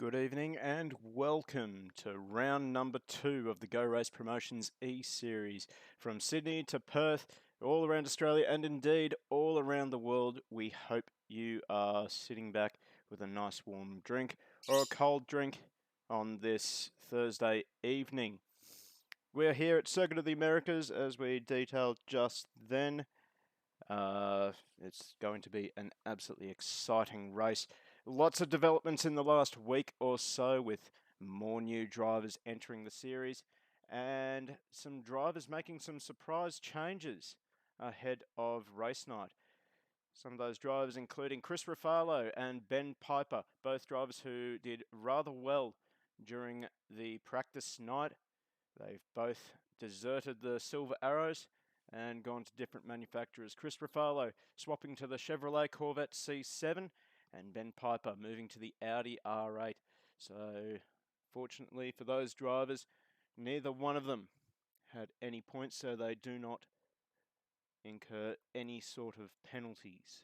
Good evening and welcome to round number 2 of the Go Race Promotions E-Series. From Sydney to Perth, all around Australia and indeed all around the world, we hope you are sitting back with a nice warm drink or a cold drink on this Thursday evening. We're here at Circuit of the Americas as we detailed just then. It's going to be an absolutely exciting race. Lots of developments in the last week or so with more new drivers entering the series and some drivers making some surprise changes ahead of race night. Some of those drivers including Chris Ruffalo and Ben Piper, both drivers who did rather well during the practice night. They've both deserted the Silver Arrows and gone to different manufacturers. Chris Ruffalo swapping to the Chevrolet Corvette C7 and Ben Piper moving to the Audi R8. So fortunately for those drivers, neither one of them had any points, so they do not incur any sort of penalties.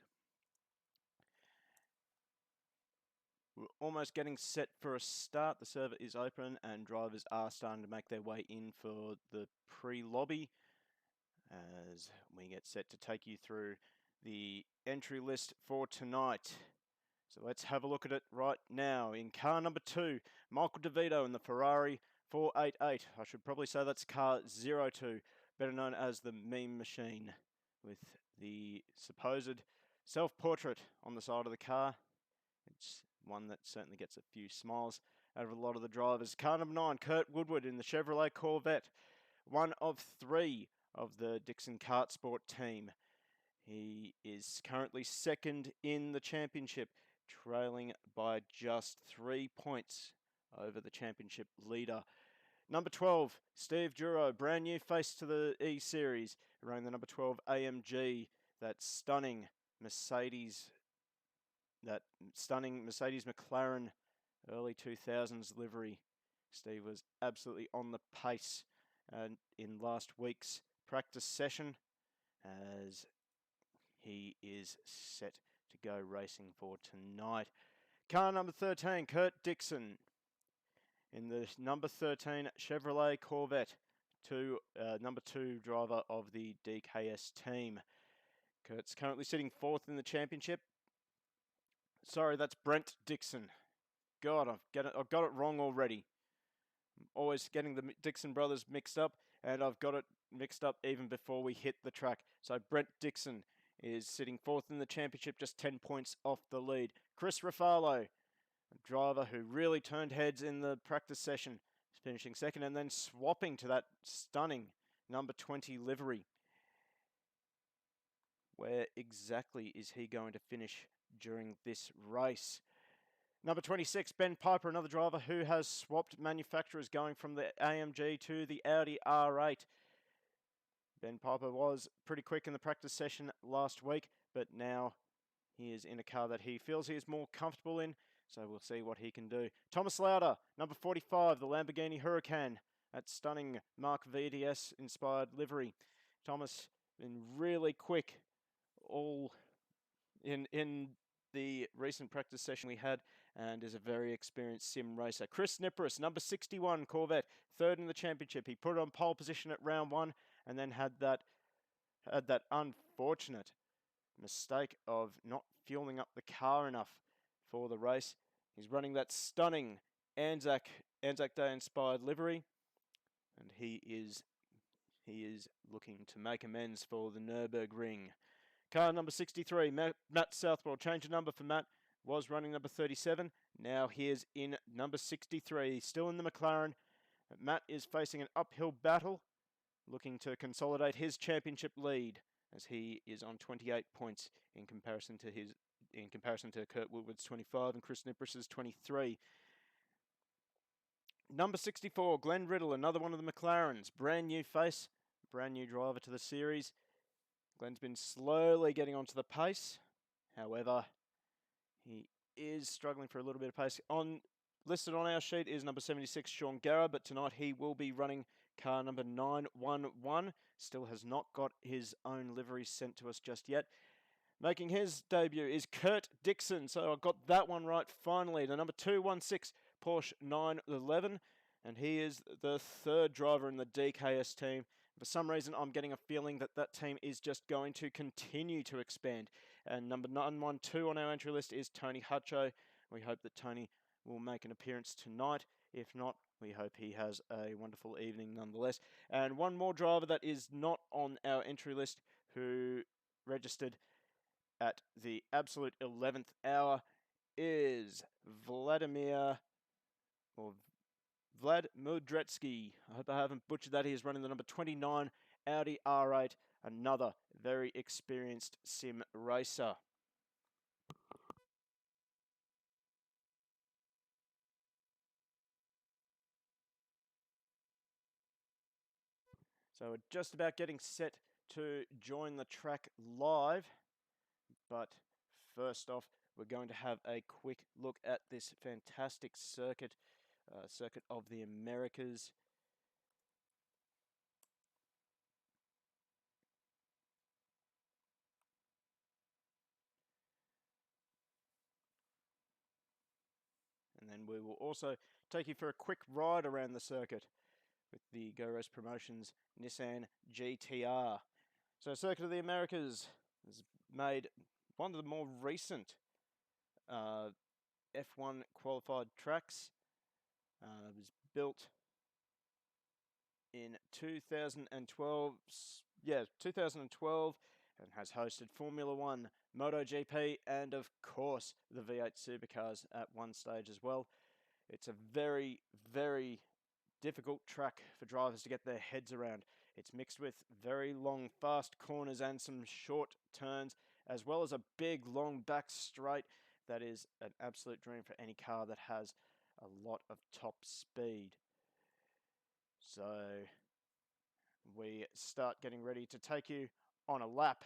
We're almost getting set for a start. The server is open and drivers are starting to make their way in for the pre-lobby as we get set to take you through the entry list for tonight. So let's have a look at it right now. In car number 2, Michael DeVito in the Ferrari 488. I should probably say that's car 02, better known as the Meme Machine, with the supposed self-portrait on the side of the car. It's one that certainly gets a few smiles out of a lot of the drivers. Car number 9, Kurt Woodward in the Chevrolet Corvette, one of 3 of the Dixon Kart Sport team. He is currently second in the championship, trailing by just 3 points over the championship leader. Number 12, Steve Duro, brand new face to the E-Series, running the number 12 AMG, that stunning Mercedes McLaren early 2000s livery. Steve was absolutely on the pace in last week's practice session as he is set to go racing for tonight. Car number 13, Kurt Dixon in the number 13 Chevrolet Corvette, number 2 driver of the DKS team. Kurt's currently sitting 4th in the championship. Sorry, that's Brent Dixon. God, I've got it wrong already. I'm always getting the Dixon brothers mixed up, and I've got it mixed up even before we hit the track. So Brent Dixon is sitting 4th in the championship, just 10 points off the lead. Chris Ruffalo, a driver who really turned heads in the practice session, finishing 2nd and then swapping to that stunning number 20 livery. Where exactly is he going to finish during this race? Number 26, Ben Piper, another driver who has swapped manufacturers, going from the AMG to the Audi R8. Ben Piper was pretty quick in the practice session last week, but now he is in a car that he feels he is more comfortable in, so we'll see what he can do. Thomas Lauder, number 45, the Lamborghini Huracan, that stunning Mark VDS-inspired livery. Thomas been really quick all in the recent practice session we had, and is a very experienced sim racer. Chris Nipris, number 61 Corvette, 3rd in the championship. He put it on pole position at round 1 and then had that unfortunate mistake of not fueling up the car enough for the race. He's running that stunning Anzac Day inspired livery, and he is looking to make amends for the Nürburgring. Car number 63, Matt Southwell. Change of number for Matt. Was running number 37. Now he is in number 63. Still in the McLaren. Matt is facing an uphill battle, looking to consolidate his championship lead as he is on 28 points in comparison to Kurt Woodward's 25 and Chris Nipris's 23. Number 64, Glenn Riddle, another one of the McLarens. Brand new face, brand new driver to the series. Glenn's been slowly getting onto the pace. However, he is struggling for a little bit of pace. Listed on our sheet is number 76, Sean Garra, but tonight he will be running car number 911. Still has not got his own livery sent to us just yet. Making his debut is Kurt Dixon. So I got that one right finally. The number 216, Porsche 911, and he is the third driver in the DKS team. For some reason, I'm getting a feeling that that team is just going to continue to expand. And number 912 on our entry list is Tony Hutcho. We hope that Tony will make an appearance tonight. If not, we hope he has a wonderful evening nonetheless. And one more driver that is not on our entry list who registered at the absolute 11th hour is Vlad Mudretsky. I hope I haven't butchered that. He is running the number 29 Audi R8, another very experienced sim racer. So we're just about getting set to join the track live, but first off, we're going to have a quick look at this fantastic circuit, Circuit of the Americas. And then we will also take you for a quick ride around the circuit with the Go Race Promotions Nissan GTR. So Circuit of the Americas has made one of the more recent F1 qualified tracks. It was built in 2012, 2012, and has hosted Formula One, MotoGP, and of course the V8 supercars at one stage as well. It's a very, very difficult track for drivers to get their heads around. It's mixed with very long, fast corners and some short turns, as well as a big, long back straight that is an absolute dream for any car that has a lot of top speed. So we start getting ready to take you on a lap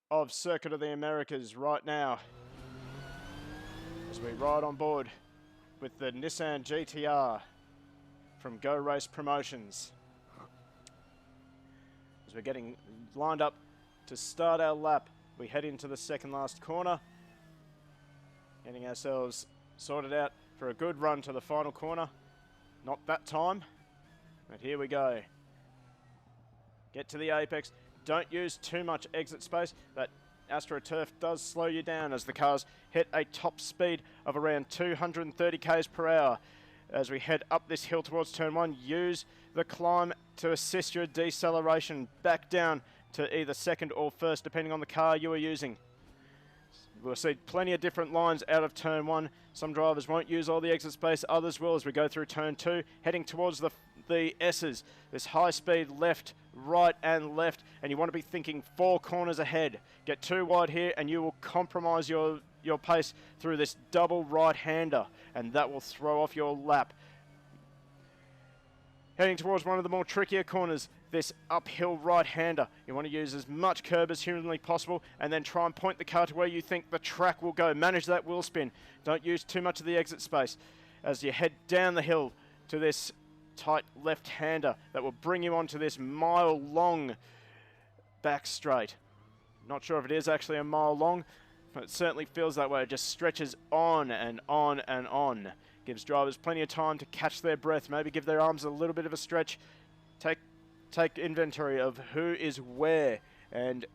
of Circuit of the Americas right now as we ride on board with the Nissan GTR from Go Race Promotions. As we're getting lined up to start our lap, we head into the second last corner, getting ourselves sorted out for a good run to the final corner. Not that time, but here we go. Get to the apex. Don't use too much exit space. That AstroTurf does slow you down as the cars hit a top speed of around 230 k's per hour. As we head up this hill towards turn 1, use the climb to assist your deceleration back down to either second or first, depending on the car you are using. We'll see plenty of different lines out of turn 1. Some drivers won't use all the exit space, others will as we go through turn 2, heading towards the S's. This high speed left, right and left, and you want to be thinking 4 corners ahead. Get too wide here and you will compromise your pace through this double right-hander, and that will throw off your lap. Heading towards one of the more trickier corners, this uphill right-hander. You want to use as much curb as humanly possible and then try and point the car to where you think the track will go. Manage that wheel spin. Don't use too much of the exit space as you head down the hill to this tight left-hander that will bring you onto this mile-long back straight. Not sure if it is actually a mile long, but it certainly feels that way. It just stretches on and on and on. Gives drivers plenty of time to catch their breath, maybe give their arms a little bit of a stretch, take inventory of who is where and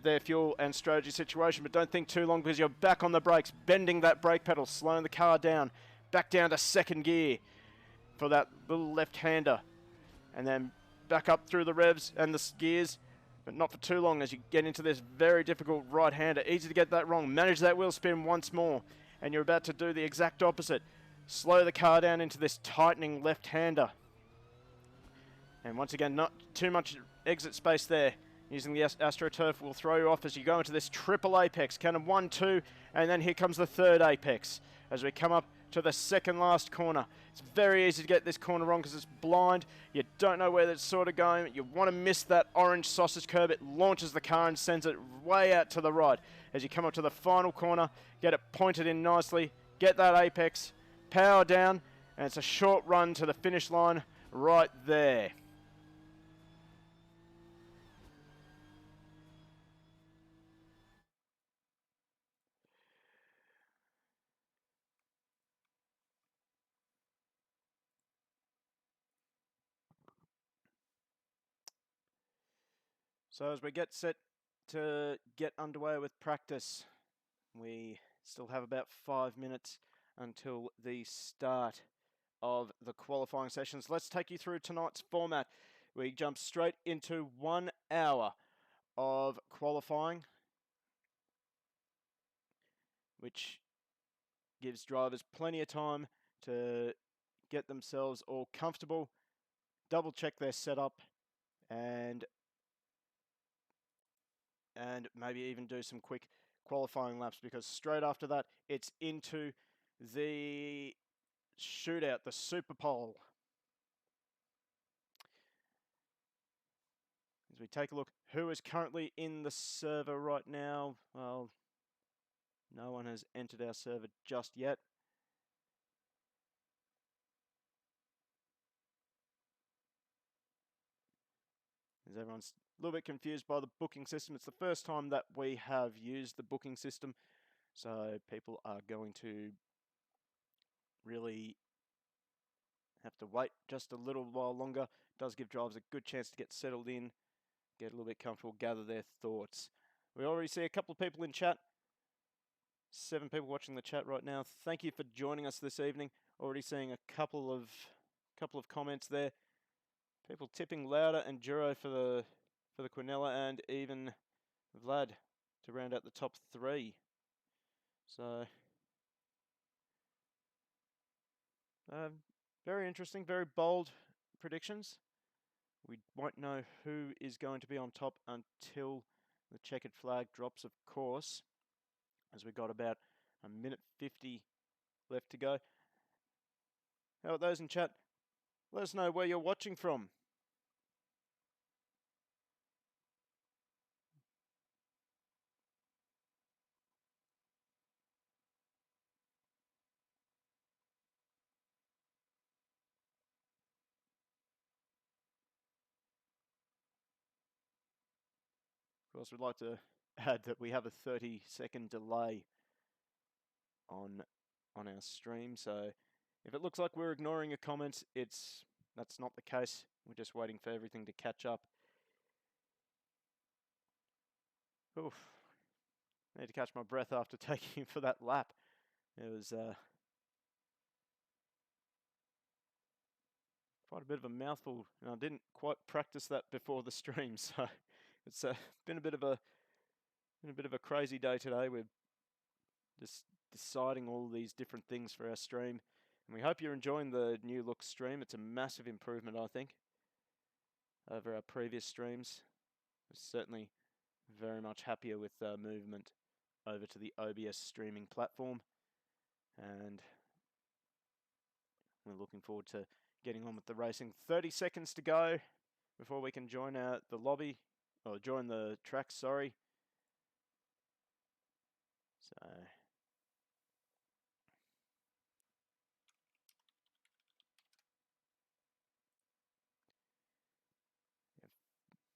their fuel and strategy situation. But don't think too long because you're back on the brakes, bending that brake pedal, slowing the car down, back down to second gear for that little left-hander, and then back up through the revs and the gears, but not for too long as you get into this very difficult right-hander. Easy to get that wrong. Manage that wheel spin once more, and you're about to do the exact opposite. Slow the car down into this tightening left-hander. And once again, not too much exit space there. Using the AstroTurf will throw you off as you go into this triple apex. Count of 1, 2, and then here comes the third apex as we come up to the second last corner. It's very easy to get this corner wrong because it's blind. You don't know where it's sort of going. You want to miss that orange sausage curb. It launches the car and sends it way out to the right. As you come up to the final corner, get it pointed in nicely, get that apex, power down, and it's a short run to the finish line right there. So as we get set to get underway with practice, we still have about 5 minutes until the start of the qualifying sessions. Let's take you through tonight's format. We jump straight into 1 hour of qualifying, which gives drivers plenty of time to get themselves all comfortable, double check their setup, and maybe even do some quick qualifying laps, because straight after that it's into the shootout, the Super Pole. As we take a look who is currently in the server right now, well, no one has entered our server just yet. As everyone's a little bit confused by the booking system. It's the first time that we have used the booking system, so people are going to really have to wait just a little while longer. It does give drivers a good chance to get settled in, get a little bit comfortable, gather their thoughts. We already see a couple of people in chat. 7 people watching the chat right now. Thank you for joining us this evening. Already seeing a couple of comments there. People tipping Lauda and Duro for the Quinella, and even Vlad to round out the top 3. So very interesting, very bold predictions. We won't know who is going to be on top until the checkered flag drops, of course, as we've got about a minute 50 left to go. How about those in chat? Let us know where you're watching from. Of course, we'd like to add that we have a 30-second delay on our stream, so if it looks like we're ignoring your comments, that's not the case. We're just waiting for everything to catch up. Oof. I need to catch my breath after taking for that lap. It was quite a bit of a mouthful, and I didn't quite practice that before the stream, so it's been a bit of a crazy day today. We're just deciding all these different things for our stream, and we hope you're enjoying the new look stream. It's a massive improvement, I think, over our previous streams. We're certainly very much happier with movement over to the OBS streaming platform, and we're looking forward to getting on with the racing. 30 seconds to go before we can join the lobby, or join the track, sorry. So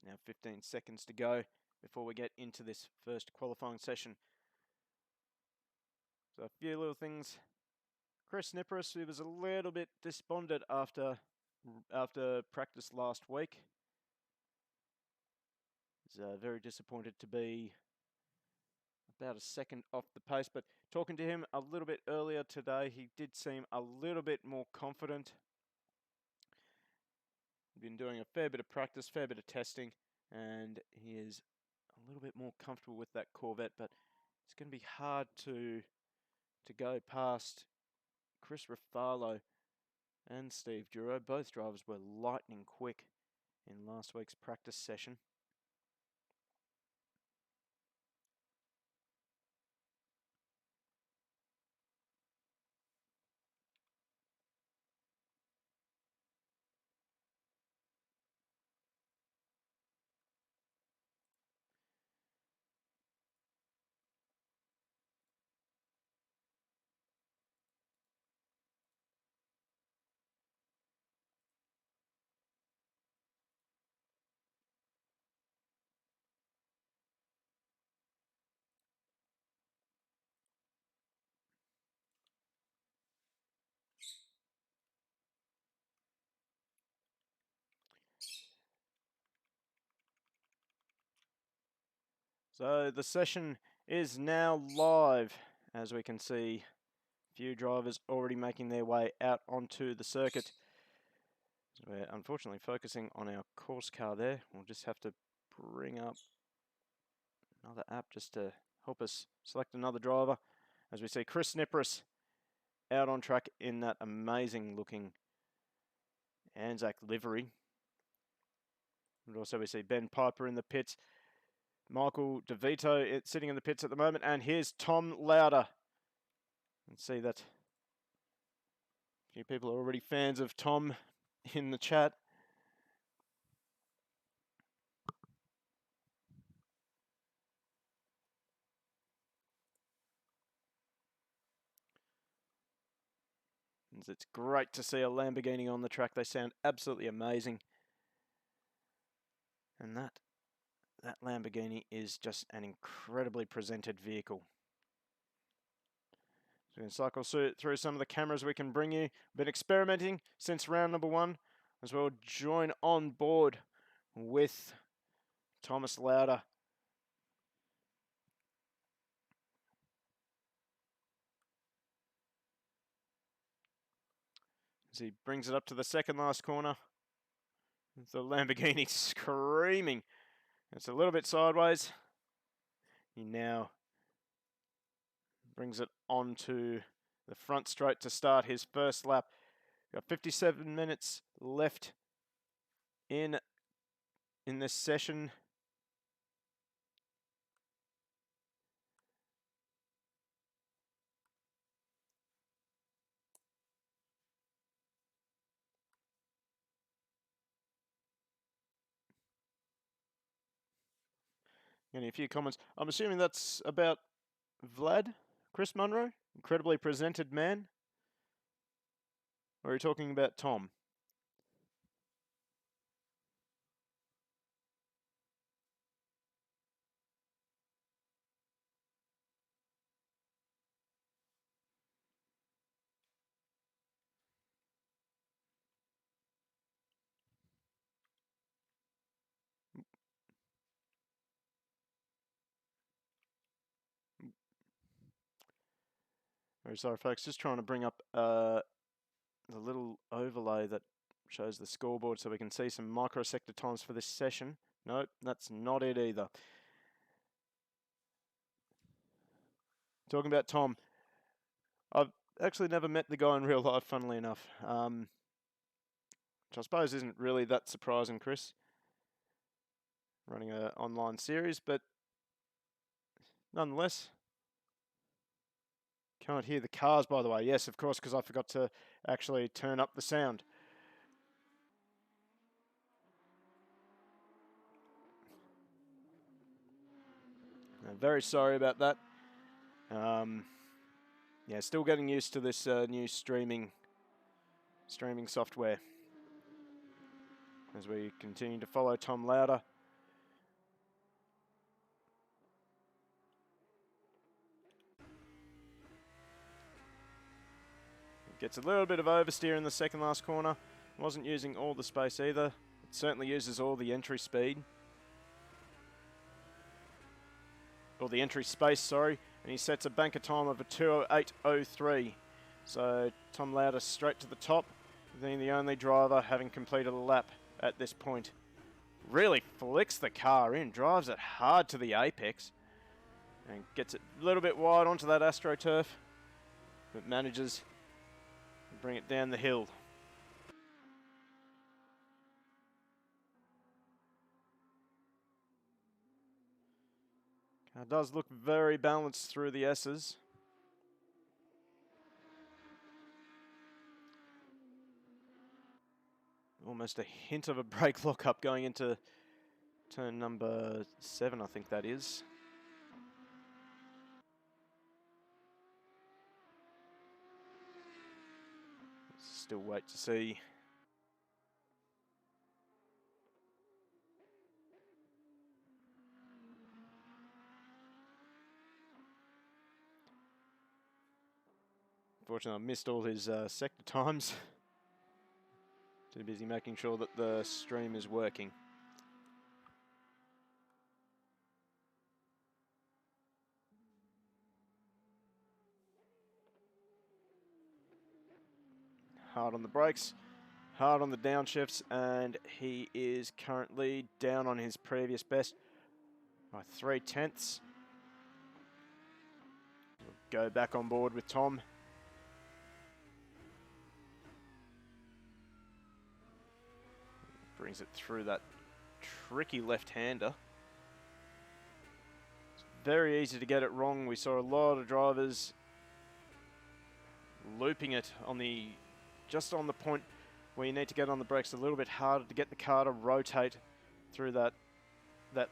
now 15 seconds to go before we get into this first qualifying session. So a few little things. Chris Nipris, he was a little bit despondent after practice last week. He's very disappointed to be about a second off the pace, but talking to him a little bit earlier today, he did seem a little bit more confident. Been doing a fair bit of practice, fair bit of testing, and he is a little bit more comfortable with that Corvette, but it's going to be hard to go past Chris Rafalo and Steve Duro. Both drivers were lightning quick in last week's practice session. So the session is now live, as we can see. A few drivers already making their way out onto the circuit. We're unfortunately focusing on our course car there. We'll just have to bring up another app just to help us select another driver. As we see Chris Nipris out on track in that amazing looking Anzac livery. And also we see Ben Piper in the pits. Michael DeVito sitting in the pits at the moment. And here's Tom Lauder. And see that a few people are already fans of Tom in the chat. It's great to see a Lamborghini on the track. They sound absolutely amazing. And that Lamborghini is just an incredibly presented vehicle. So we're going to cycle through some of the cameras we can bring you. We've been experimenting since round number 1 as well. Join on board with Thomas Lauder. As he brings it up to the second last corner. The Lamborghini screaming. It's a little bit sideways. He now brings it onto the front straight to start his first lap. Got 57 minutes left in this session. Getting a few comments. I'm assuming that's about Vlad, Chris Munro, incredibly presented man. Or are you talking about Tom? Very sorry, folks. Just trying to bring up the little overlay that shows the scoreboard so we can see some microsector times for this session. Nope, that's not it either. Talking about Tom, I've actually never met the guy in real life, funnily enough. Which I suppose isn't really that surprising, Chris. Running an online series, but nonetheless. Can't hear the cars, by the way. Yes, of course, because I forgot to actually turn up the sound. I'm very sorry about that. Yeah, still getting used to this new streaming software. As we continue to follow Tom Lauder. Gets a little bit of oversteer in the second last corner. Wasn't using all the space either. It certainly uses all the entry speed. Or the entry space, sorry. And he sets a banker time of a 2:08.03. So Tom Lauder straight to the top, being the only driver having completed a lap at this point. Really flicks the car in, drives it hard to the apex, and gets it a little bit wide onto that AstroTurf, but manages to bring it down the hill. Car does look very balanced through the S's. Almost a hint of a brake lockup going into turn number 7, I think that is. Still wait to see. Unfortunately, I missed all his sector times. Too busy making sure that the stream is working. hard on the brakes, hard on the downshifts, and he is currently down on his previous best by 0.3. We'll go back on board with Tom. Brings it through that tricky left-hander. It's very easy to get it wrong. We saw a lot of drivers looping it on just on the point where you need to get on the brakes a little bit harder to get the car to rotate through that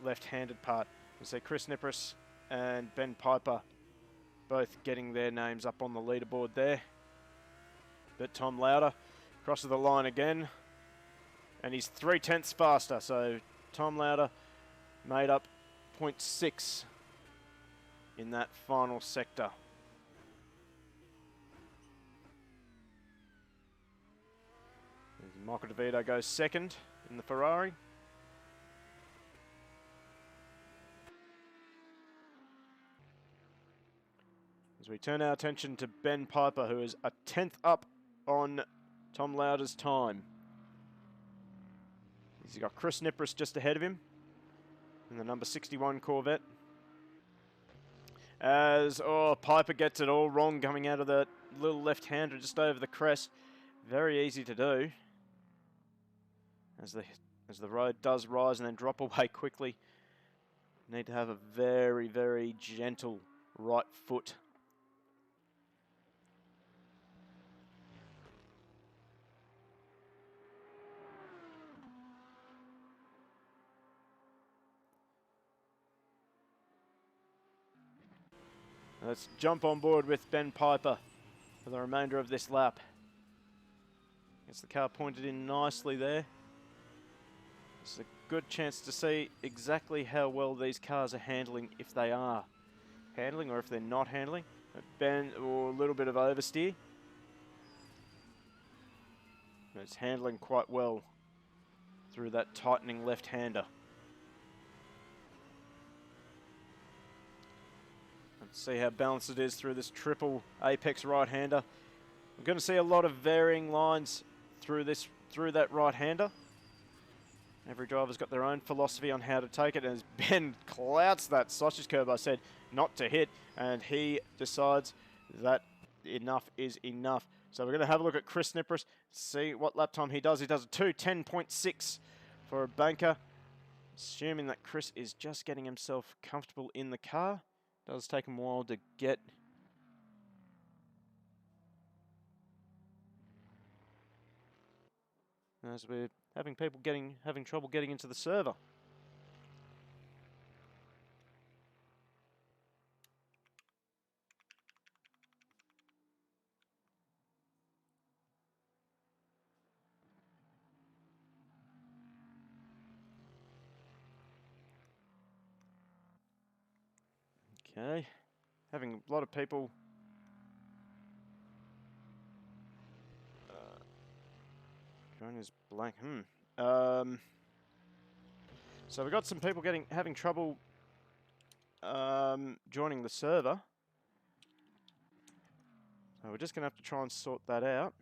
left-handed part. You see Chris Nipris and Ben Piper both getting their names up on the leaderboard there. But Tom Lauder crosses the line again, and he's 0.3 faster. So Tom Lauder made up 0.6 in that final sector. Michael DeVito goes second in the Ferrari. As we turn our attention to Ben Piper, who is a 10th up on Tom Lauder's time. He's got Chris Nipris just ahead of him in the number 61 Corvette. As, Piper gets it all wrong coming out of the little left-hander just over the crest. Very easy to do. As the road does rise and then drop away quickly, you need to have a very, very gentle right foot. Let's jump on board with Ben Piper for the remainder of this lap. Gets the car pointed in nicely there. It's a good chance to see exactly how well these cars are handling, if they are handling or if they're not handling. Ben, or a little bit of oversteer. It's handling quite well through that tightening left-hander. Let's see how balanced it is through this triple apex right-hander. We're going to see a lot of varying lines through that right-hander. Every driver's got their own philosophy on how to take it, and as Ben clouts that sausage curve I said not to hit, and he decides that enough is enough. So we're going to have a look at Chris Nipris, see what lap time he does. He does a 2:10.6 for a banker, assuming that Chris is just getting himself comfortable in the car. Does take him a while to get as we're having people having trouble getting into the server. Okay, having a lot of people drawing is blank. So we've got some people having trouble joining the server. So we're just going to have to try and sort that out.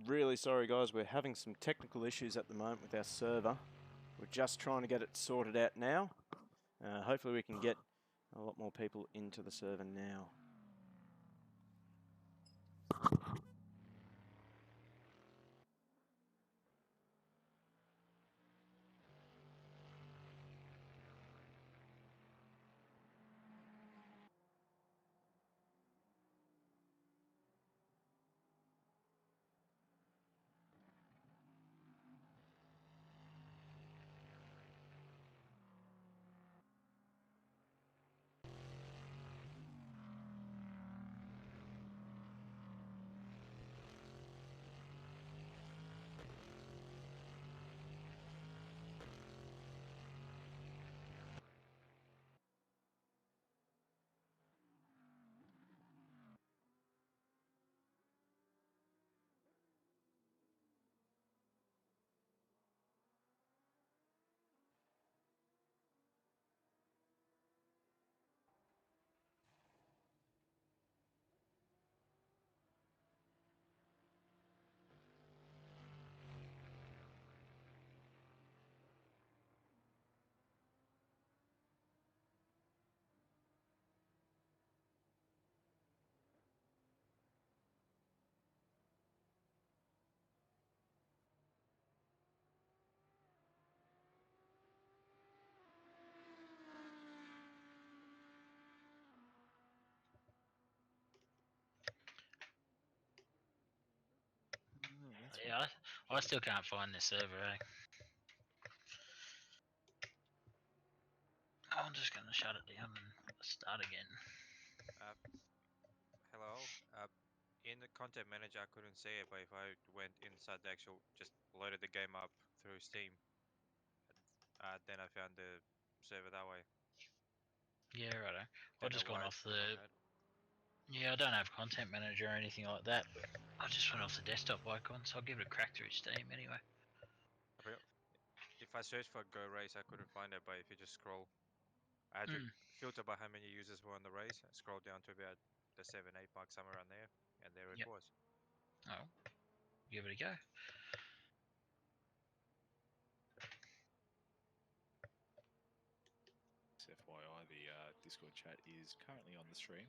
really sorry, guys. We're having some technical issues at the moment with our server. We're just trying to get it sorted out now. Hopefully we can get a lot more people into the server now. Yeah, I still can't find the server. I'm just going to shut it down and start again. Hello. In the content manager, I couldn't see it, but if I went inside the actual, just loaded the game up through Steam, then I found the server that way. Yeah, righto. I've Don't just know gone why off it's doing the. that. Yeah, I don't have content manager or anything like that. I just went off the desktop icon, so I'll give it a crack through Steam anyway. If I searched for Go Race, I couldn't find it, but if you just scroll, I had to filter by how many users were on the race, scroll down to about the 7-8 mark, somewhere around there, and there it was. Oh, give it a go. FYI, the Discord chat is currently on the stream.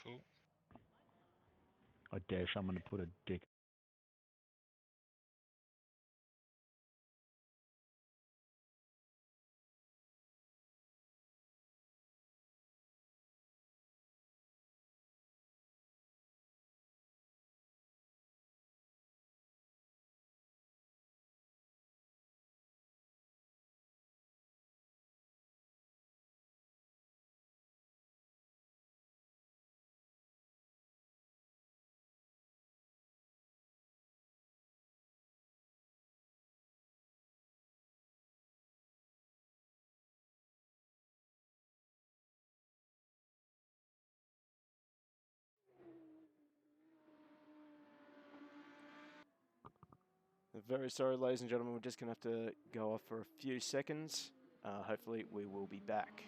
Cool. I dare someone to put a dick Very sorry, ladies and gentlemen. We're just going to have to go off for a few seconds. Hopefully we will be back.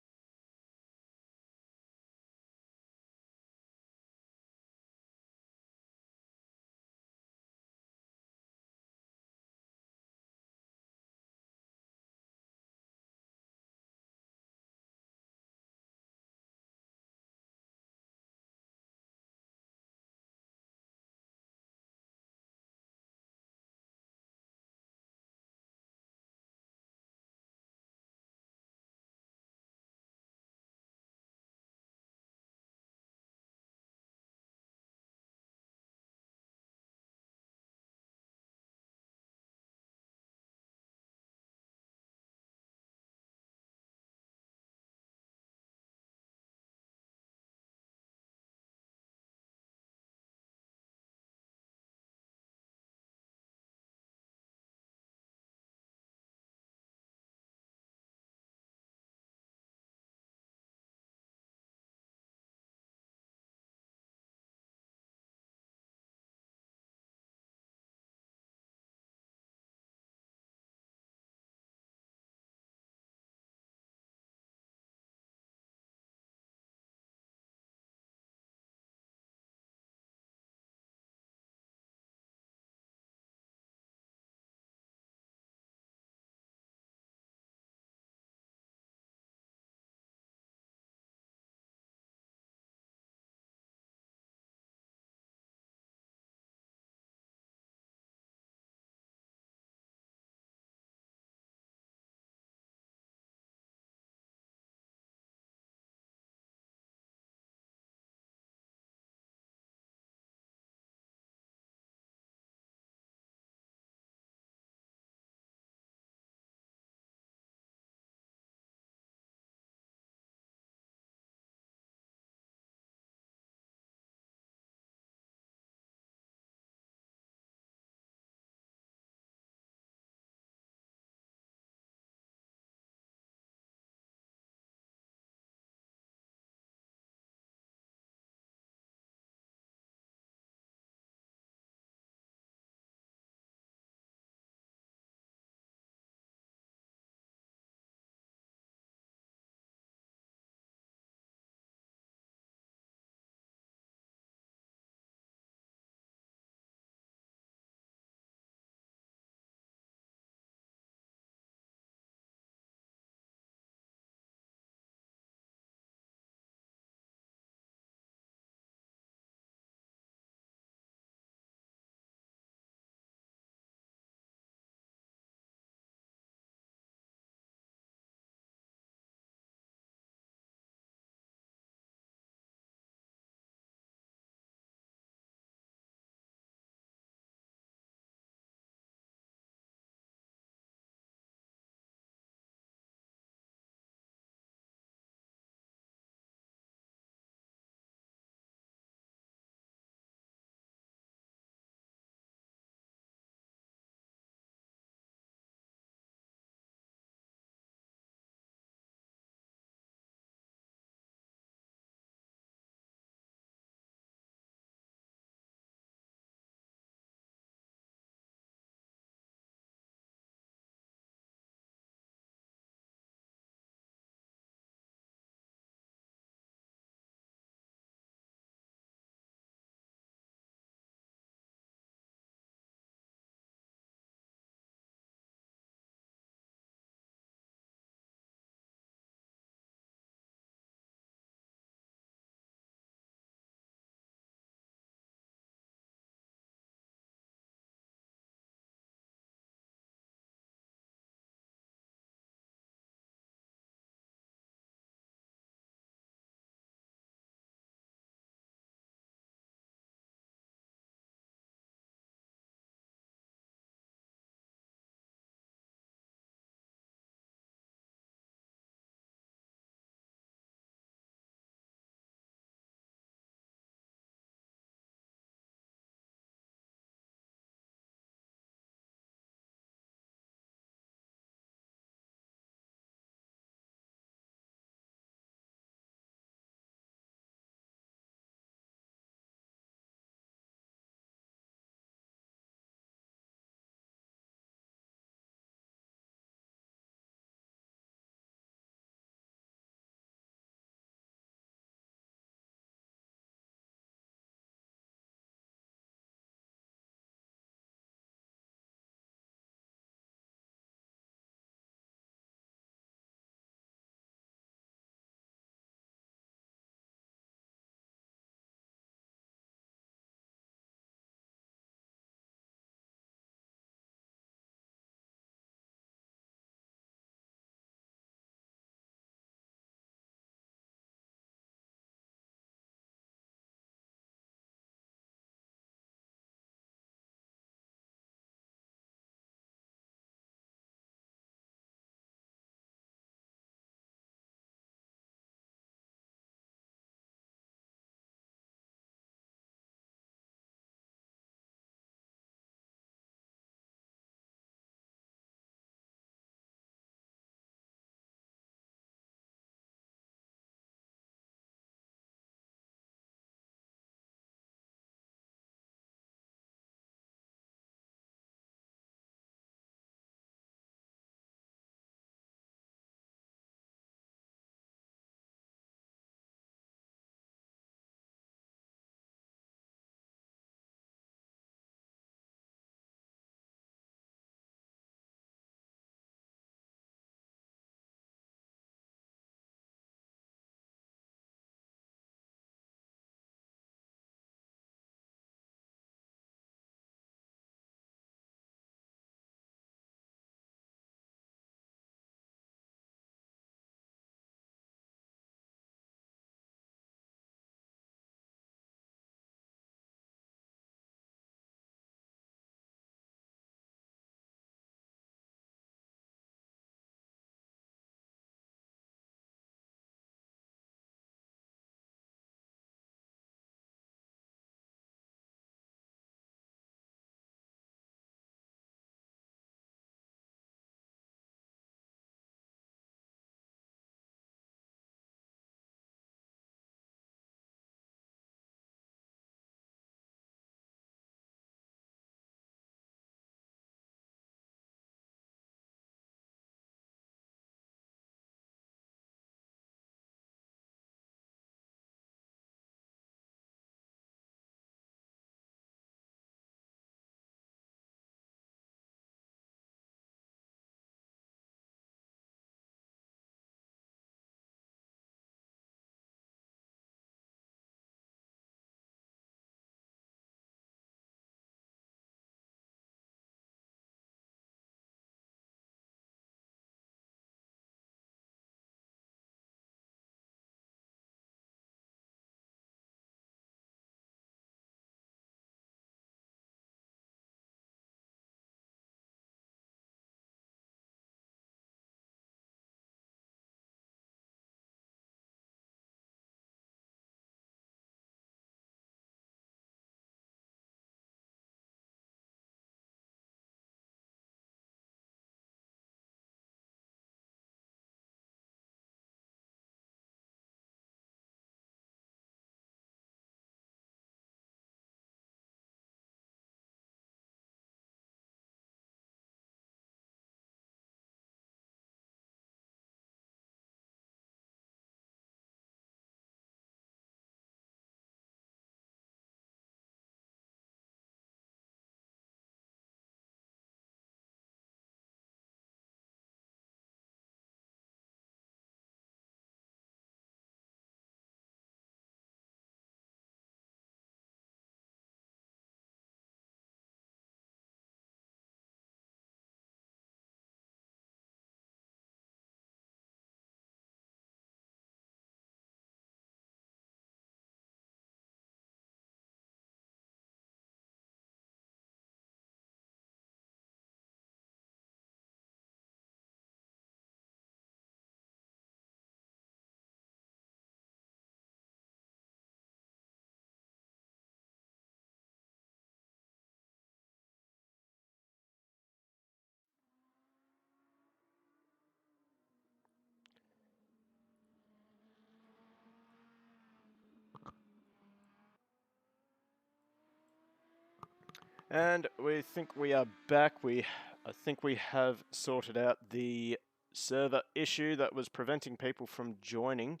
And we think we are back. I think we have sorted out the server issue that was preventing people from joining.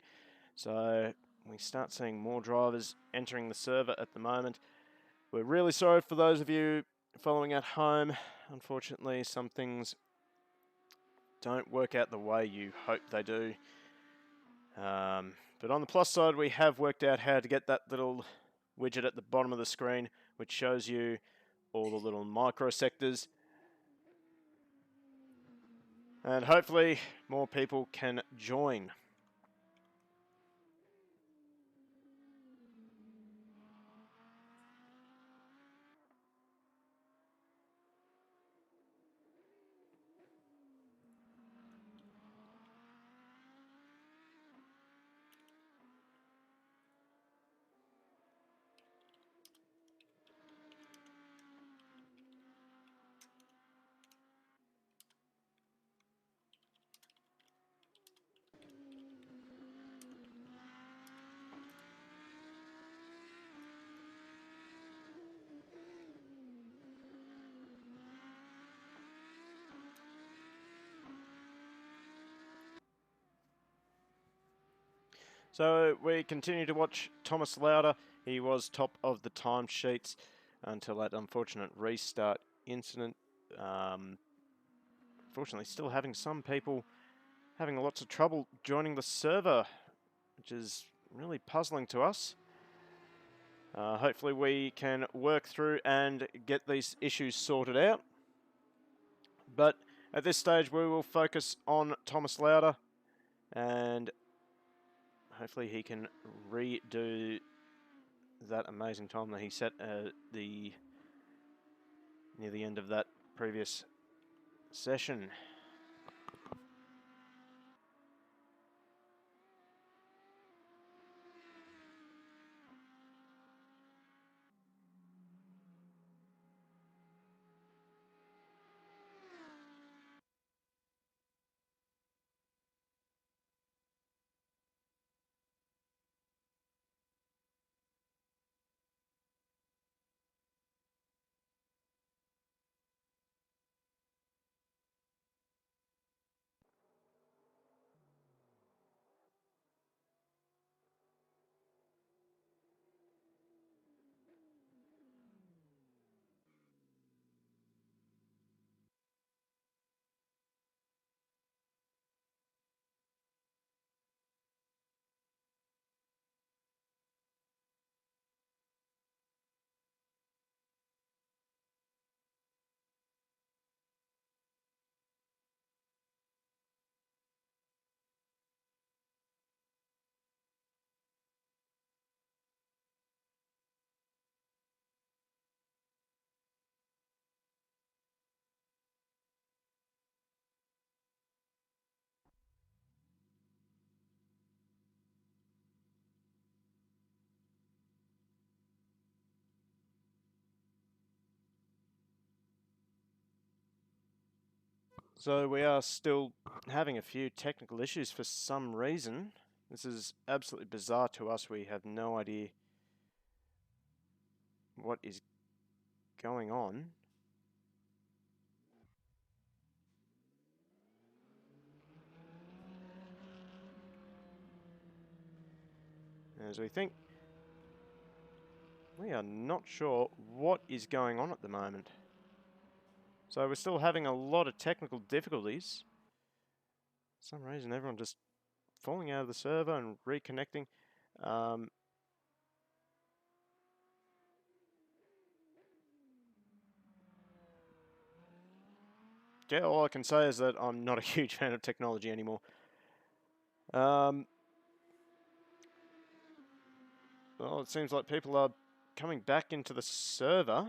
So we start seeing more drivers entering the server at the moment. We're really sorry for those of you following at home. Unfortunately, some things don't work out the way you hope they do. But on the plus side, we have worked out how to get that little widget at the bottom of the screen, which shows you all the little microsectors. And hopefully more people can join. So we continue to watch Thomas Lauder. He was top of the timesheets until that unfortunate restart incident. Unfortunately, still having some people having lots of trouble joining the server, which is really puzzling to us. Hopefully we can work through and get these issues sorted out. But at this stage we will focus on Thomas Lauder, and hopefully he can redo that amazing time that he set near the end of that previous session. So we are still having a few technical issues for some reason. This is absolutely bizarre to us. We have no idea what is going on. As we think, we are not sure what is going on at the moment. So we're still having a lot of technical difficulties. For some reason, everyone just falling out of the server and reconnecting. Yeah, all I can say is that I'm not a huge fan of technology anymore. Well, it seems like people are coming back into the server.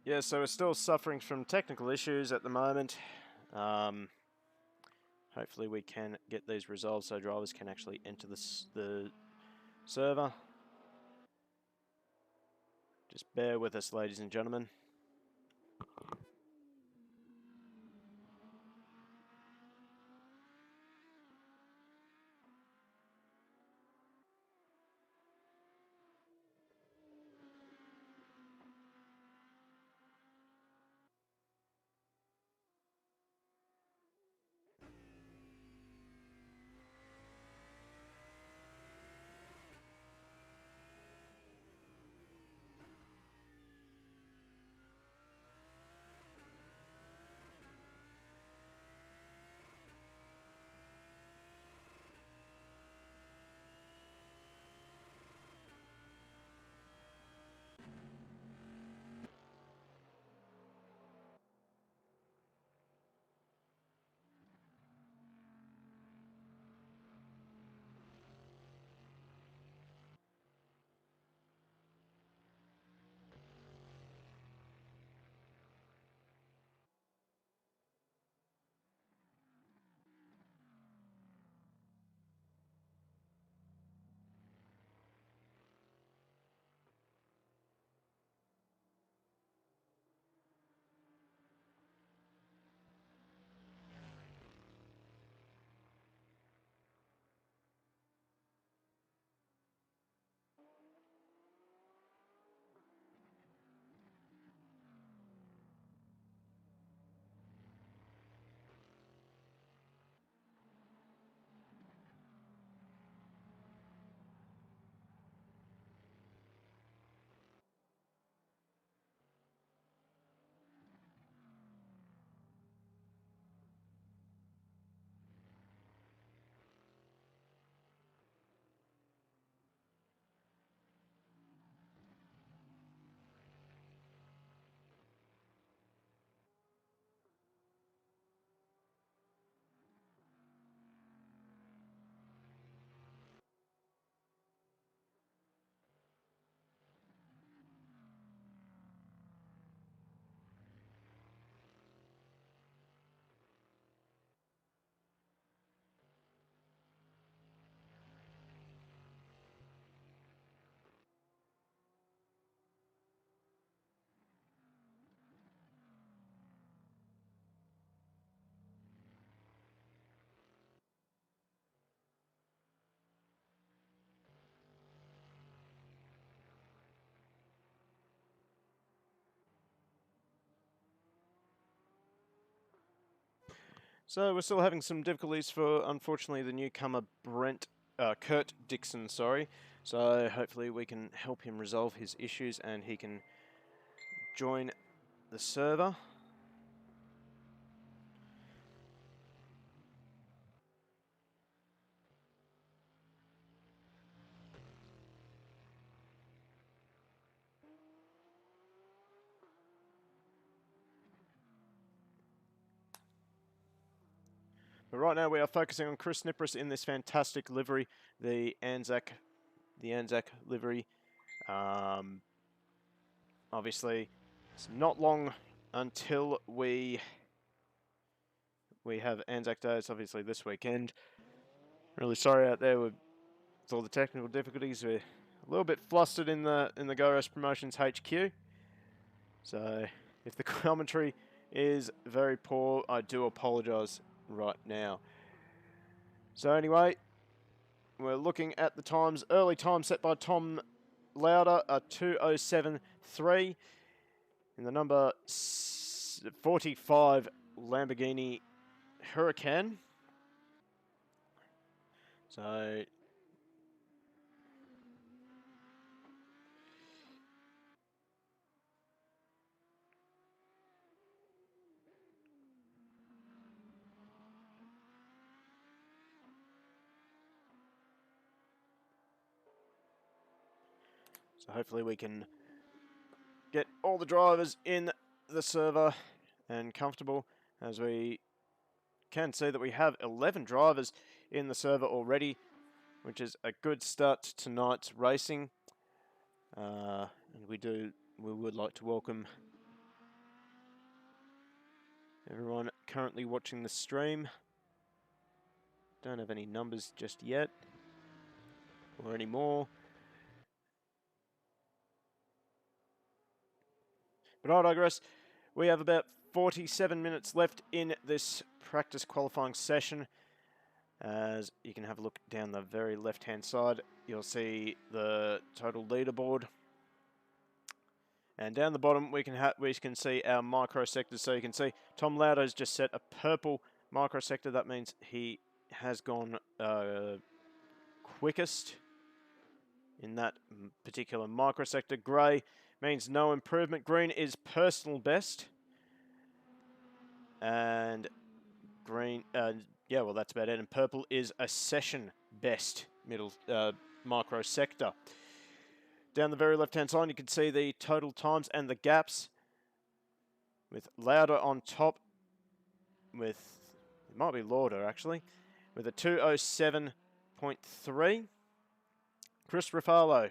Yeah, so we're still suffering from technical issues at the moment. Hopefully we can get these resolved so drivers can actually enter the server. Just bear with us, ladies and gentlemen. So we're still having some difficulties for, unfortunately, the newcomer Kurt Dixon, sorry. So hopefully we can help him resolve his issues and he can join the server. But right now we are focusing on Chris Nipris in this fantastic livery, the Anzac livery. Obviously, it's not long until we have Anzac Day. It's obviously this weekend. Really sorry out there with all the technical difficulties. We're a little bit flustered in the Go Rest Promotions HQ. So if the commentary is very poor, I do apologise right now. So anyway, we're looking at the times. Early time set by Tom Lauder, a 2:07.3 in the number 45 Lamborghini Huracan. So hopefully we can get all the drivers in the server and comfortable, as we can see that we have 11 drivers in the server already, which is a good start to tonight's racing. And we would like to welcome Everyone currently watching the stream. Don't have any numbers just yet. Or any more. But I digress. We have about 47 minutes left in this practice qualifying session. As you can have a look down the very left-hand side, you'll see the total leaderboard. And down the bottom, we can see our microsectors. So you can see Tom Lauder's just set a purple microsector. That means he has gone quickest in that particular microsector. Grey means no improvement. Green is personal best. And green, yeah, well, that's about it. And purple is a session best middle microsector. Down the very left-hand side, you can see the total times and the gaps, with Lauder on top, with, it might be Lauder actually, with a 2:07.3. Chris Ruffalo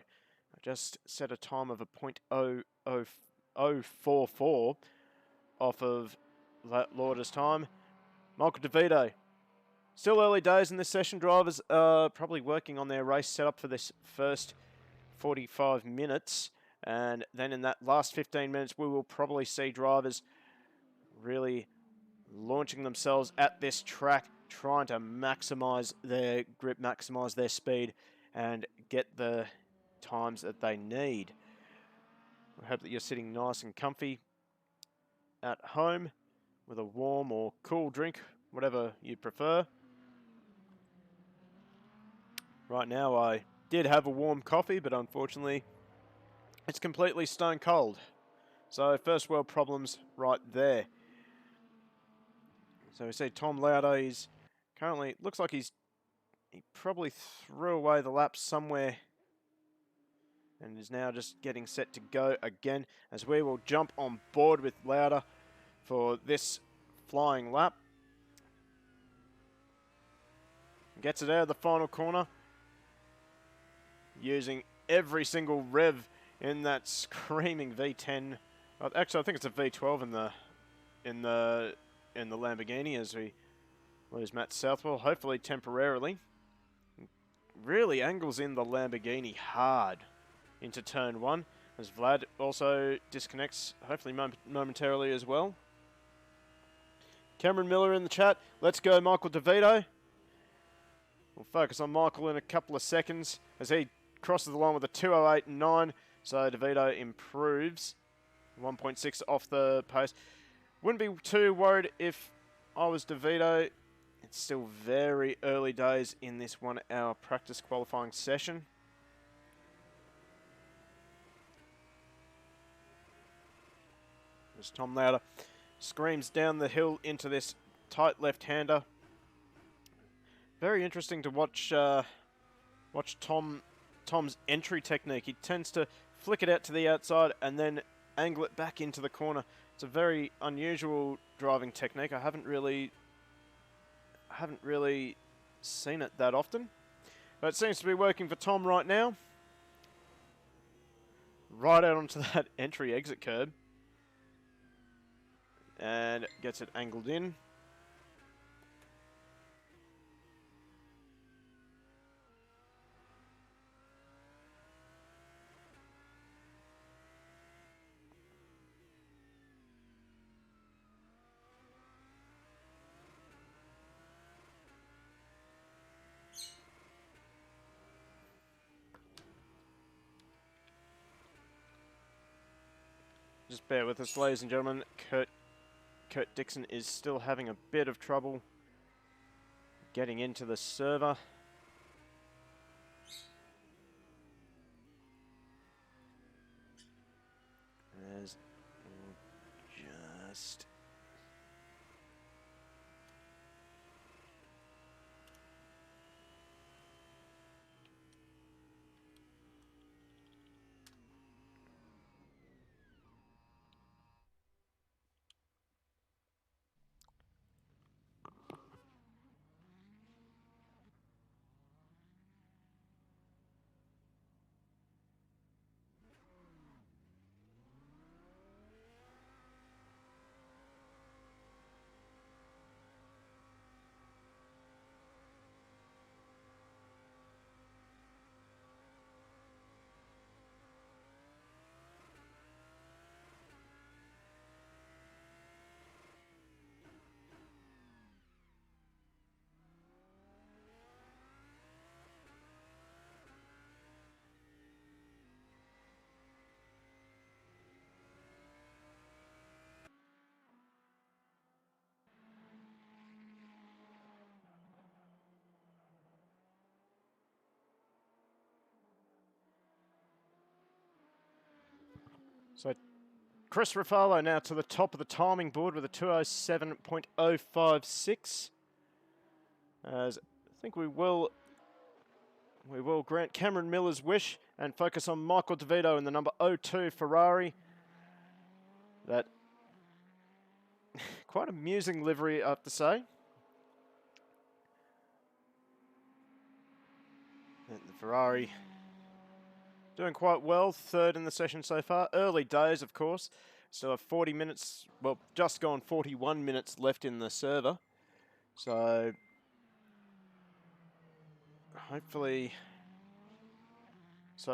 just set a time of a .00044 off of Lauder's time. Michael DeVito, still early days in this session. Drivers are probably working on their race setup for this first 45 minutes, and then in that last 15 minutes we will probably see drivers really launching themselves at this track, trying to maximize their grip, maximize their speed, and get the times that they need. I hope that you're sitting nice and comfy at home with a warm or cool drink, whatever you prefer. Right now I did have a warm coffee, but unfortunately it's completely stone cold. So first world problems right there. So we see Tom Lauder, he's currently, looks like he probably threw away the lap somewhere and is now just getting set to go again, as we will jump on board with Lauder for this flying lap. Gets it out of the final corner, using every single rev in that screaming V10. Actually, I think it's a V12 in the Lamborghini, as we lose Matt Southwell, hopefully temporarily. Really angles in the Lamborghini hard into turn 1, as Vlad also disconnects, hopefully momentarily as well. Cameron Miller in the chat. Let's go, Michael DeVito. We'll focus on Michael in a couple of seconds as he crosses the line with a 2:08.9. So DeVito improves 1.6 off the pace. Wouldn't be too worried if I was DeVito. It's still very early days in this 1 hour practice qualifying session. As Tom Lauder screams down the hill into this tight left-hander. Very interesting to watch Tom's entry technique. He tends to flick it out to the outside and then angle it back into the corner. It's a very unusual driving technique. I haven't really seen it that often, but it seems to be working for Tom right now. Right out onto that entry-exit curb. And gets it angled in. Just bear with us, ladies and gentlemen. Kurt Dixon is still having a bit of trouble getting into the server. There's just... So Chris Ruffalo now to the top of the timing board with a 2:07.056. As I think we will grant Cameron Miller's wish and focus on Michael DeVito in the number 02 Ferrari. That quite amusing livery, I have to say. And the Ferrari doing quite well, third in the session so far. Early days, of course. Still have 40 minutes, well, just gone 41 minutes left in the server. So hopefully,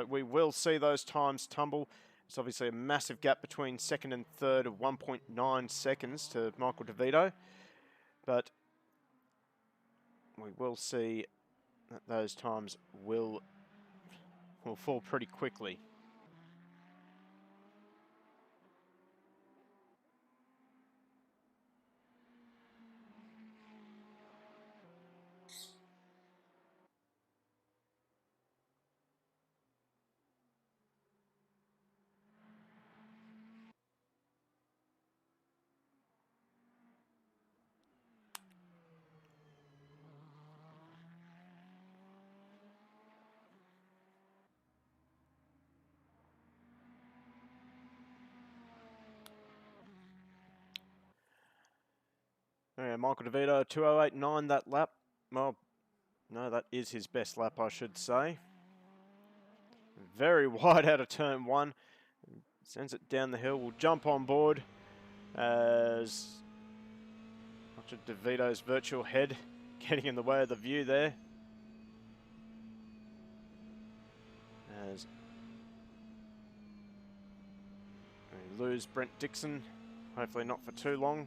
we will see those times tumble. It's obviously a massive gap between second and third of 1.9 seconds to Michael DeVito. But we will see that those times will fall pretty quickly. Yeah, Michael DeVito, 2:08.9 that lap. Well, no, that is his best lap, I should say. Very wide out of turn one. Sends it down the hill. We'll jump on board as much of DeVito's virtual head getting in the way of the view there. As we lose Brent Dixon, hopefully not for too long.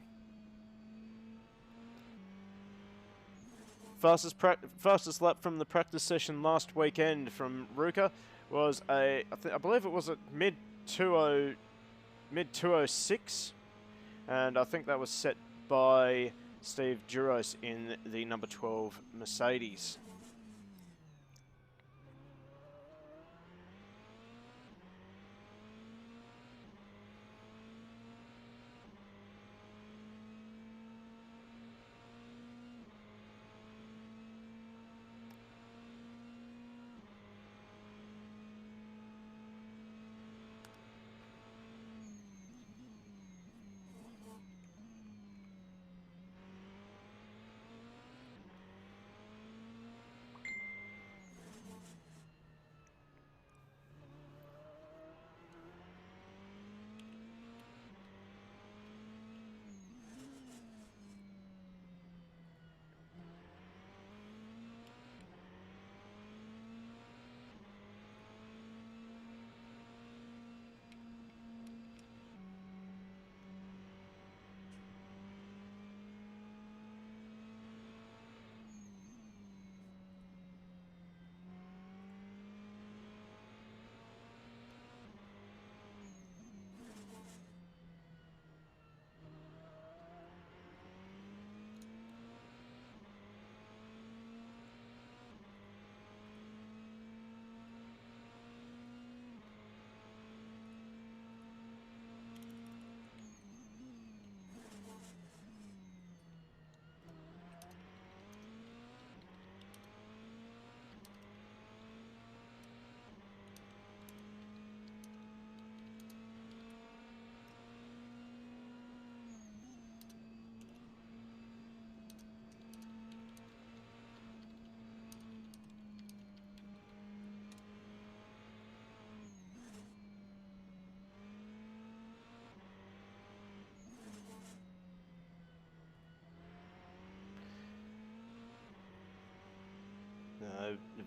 Fastest lap from the practice session last weekend from Ruka was I believe it was a mid 206, and I think that was set by Steve Duros in the number 12 Mercedes.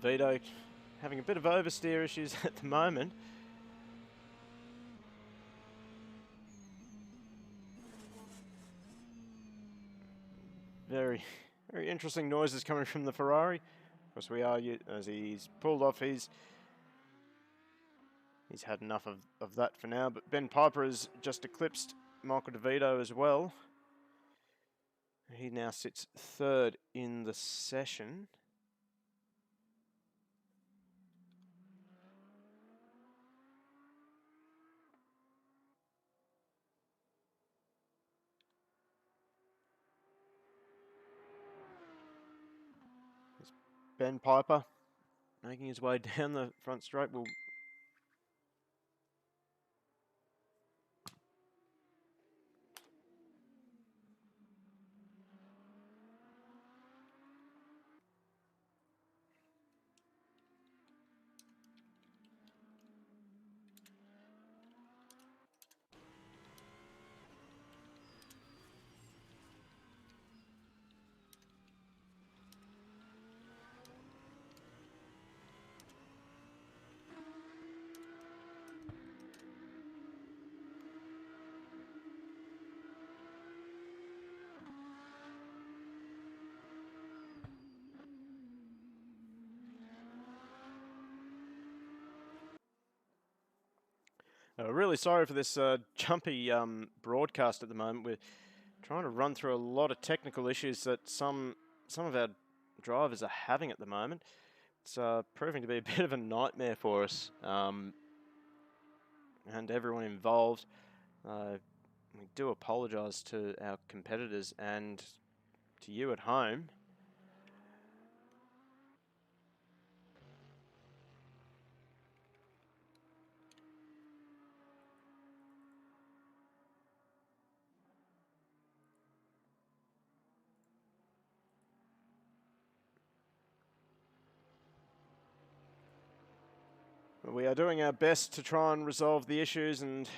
DeVito having a bit of oversteer issues at the moment. Very interesting noises coming from the Ferrari. Of course, we are, as he's pulled off, he's had enough of that for now. But Ben Piper has just eclipsed Michael DeVito as well. He now sits third in the session. Ben Piper making his way down the front straight will. Really sorry for this jumpy broadcast at the moment. We're trying to run through a lot of technical issues that some of our drivers are having at the moment. It's proving to be a bit of a nightmare for us and everyone involved. We do apologise to our competitors and to you at home. We are doing our best to try and resolve the issues and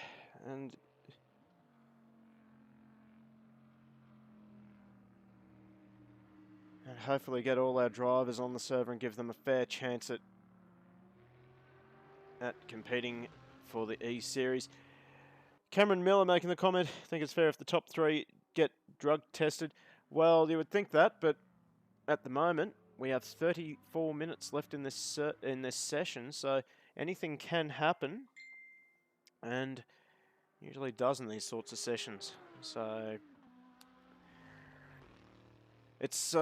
hopefully get all our drivers on the server and give them a fair chance at competing for the E-Series. Cameron Miller making the comment, I think it's fair if the top 3 get drug tested. Well, you would think that, but at the moment we have 34 minutes left in this session, so anything can happen, and usually does in these sorts of sessions. So it's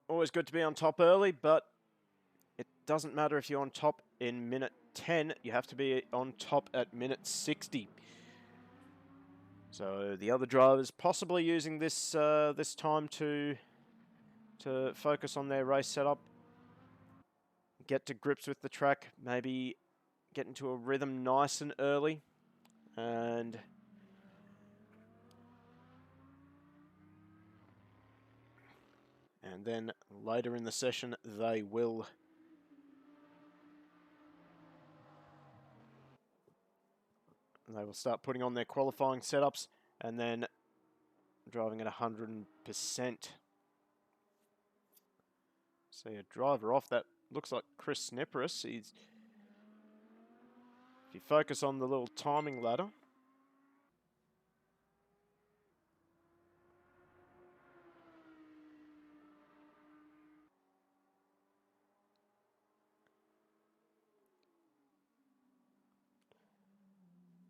always good to be on top early, but it doesn't matter if you're on top in minute 10, you have to be on top at minute 60. So the other drivers possibly using this this time to focus on their race setup, get to grips with the track, maybe get into a rhythm nice and early, and then later in the session they will start putting on their qualifying setups and then driving at 100%. See a driver off, that looks like Chris Snipris. If you focus on the little timing ladder,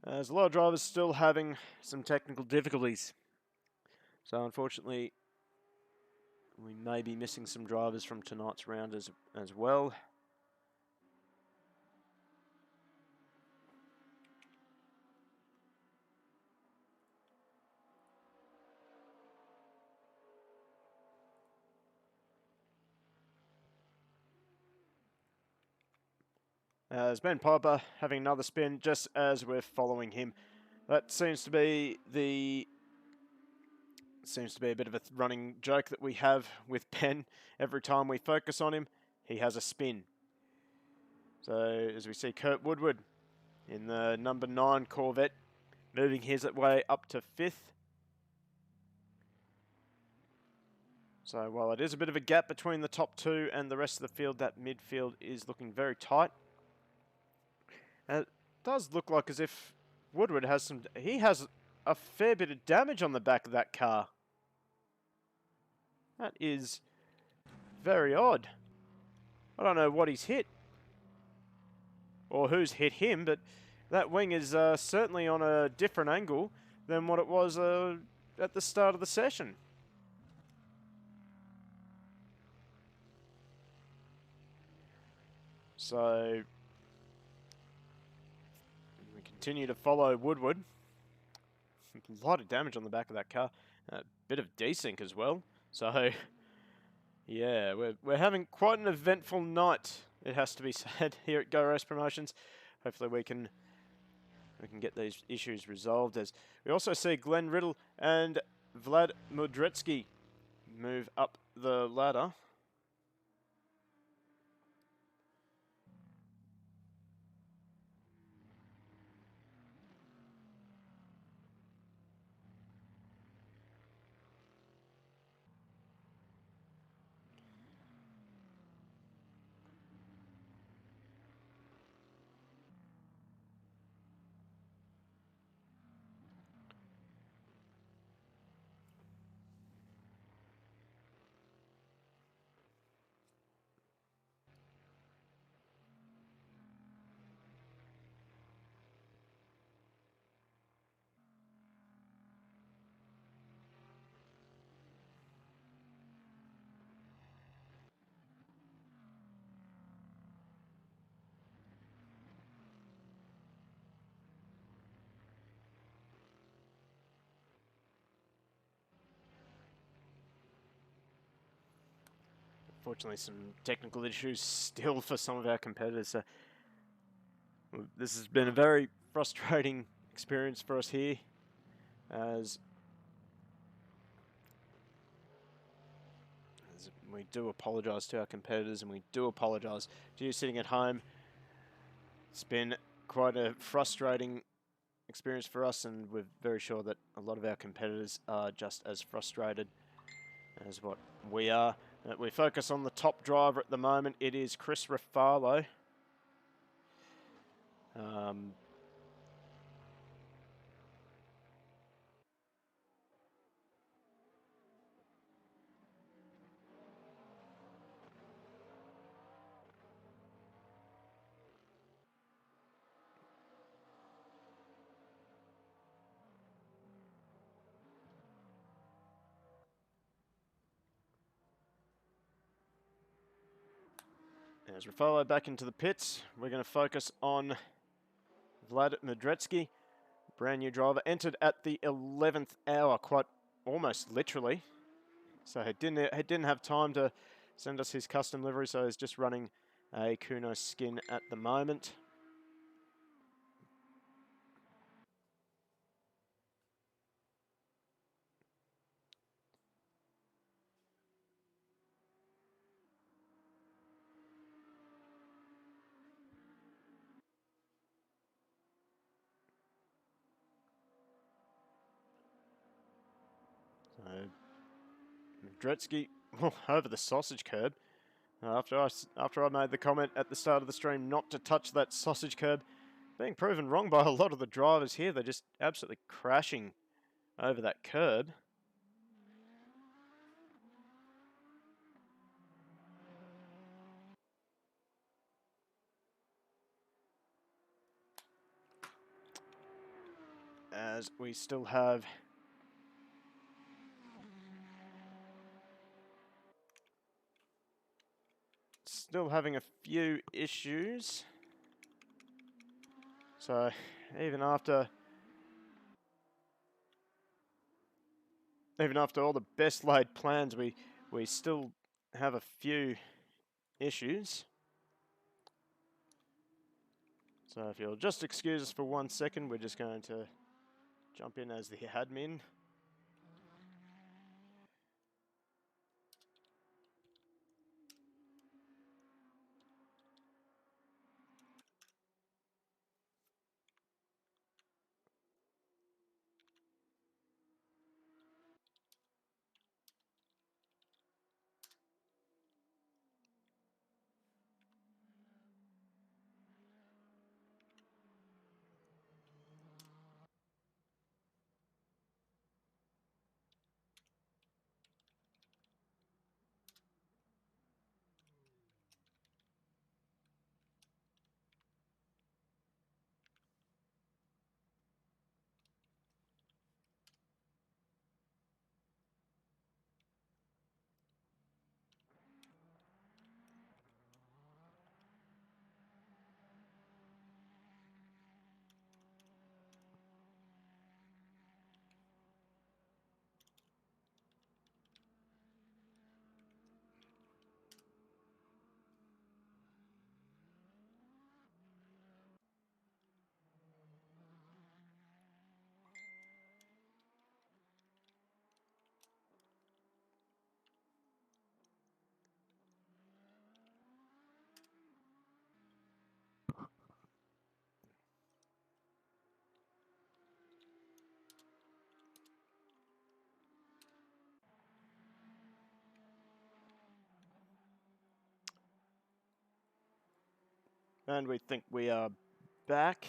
there's a lot of drivers still having some technical difficulties. So unfortunately, we may be missing some drivers from tonight's round as well. As Ben Piper having another spin just as we're following him. That seems to be a bit of a running joke that we have with Ben. Every time we focus on him, he has a spin. So as we see Kurt Woodward in the number 9 Corvette, moving his way up to 5th. So while it is a bit of a gap between the top 2 and the rest of the field, that midfield is looking very tight. And it does look like as if Woodward has he has a fair bit of damage on the back of that car. That is very odd. I don't know what he's hit or who's hit him, but that wing is certainly on a different angle than what it was at the start of the session. So we continue to follow Woodward. A lot of damage on the back of that car. A bit of desync as well. So Yeah, we're having quite an eventful night, it has to be said, here at Go Race Promotions. Hopefully we can get these issues resolved, as we also see Glenn Riddle and Vlad Mudretsky move up the ladder. Unfortunately, some technical issues still for some of our competitors. So this has been a very frustrating experience for us here, as we do apologise to our competitors, and we do apologise to you sitting at home. It's been quite a frustrating experience for us, and we're very sure that a lot of our competitors are just as frustrated as what we are. We focus on the top driver at the moment. It is Chris Rafalo. As Rafalo back into the pits, we're going to focus on Vlad Mudretsky, brand new driver, entered at the 11th hour, quite almost literally. So he didn't have time to send us his custom livery, so he's just running a Kuno skin at the moment. So Mudretsky over the sausage curb. After I made the comment at the start of the stream not to touch that sausage curb, being proven wrong by a lot of the drivers here. They're just absolutely crashing over that curb. As we still have having a few issues. So even after all the best laid plans, we still have a few issues. So if you'll just excuse us for 1 second, we're just going to jump in as the admin. And we think we are back.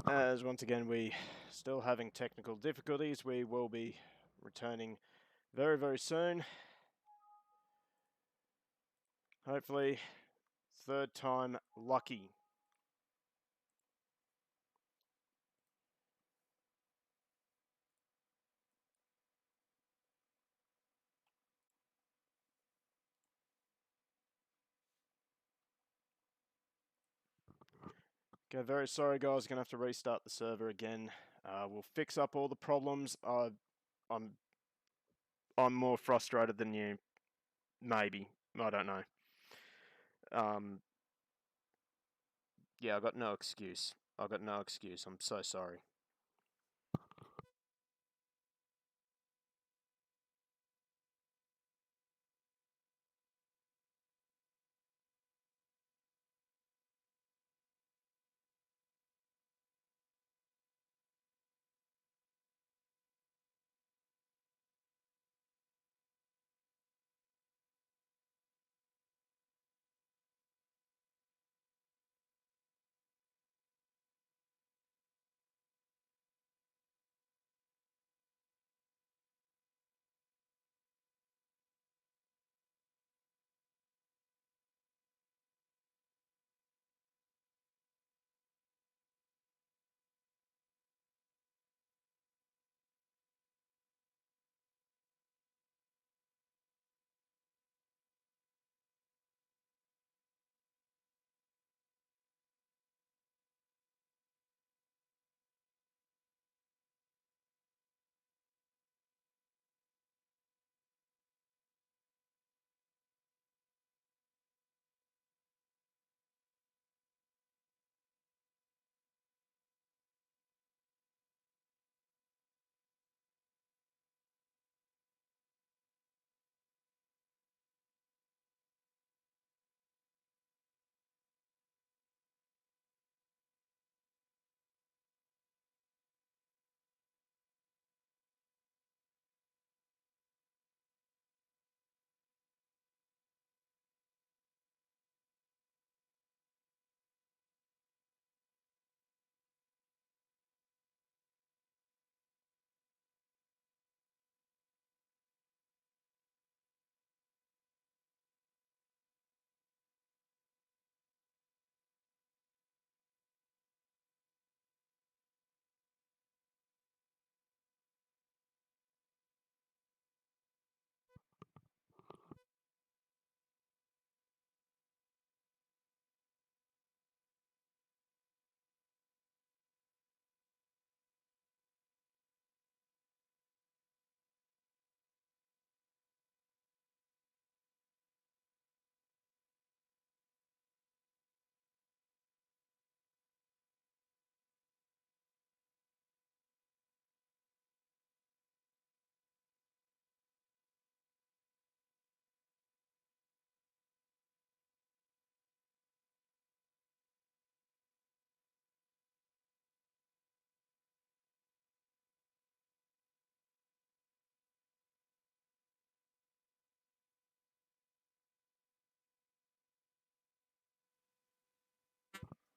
As once again we still having technical difficulties, we will be returning very, very soon. Hopefully, third time lucky. Okay, very sorry guys, gonna have to restart the server again. We'll fix up all the problems. I'm more frustrated than you. Maybe. I don't know. Yeah, I got no excuse. I got no excuse. I'm so sorry.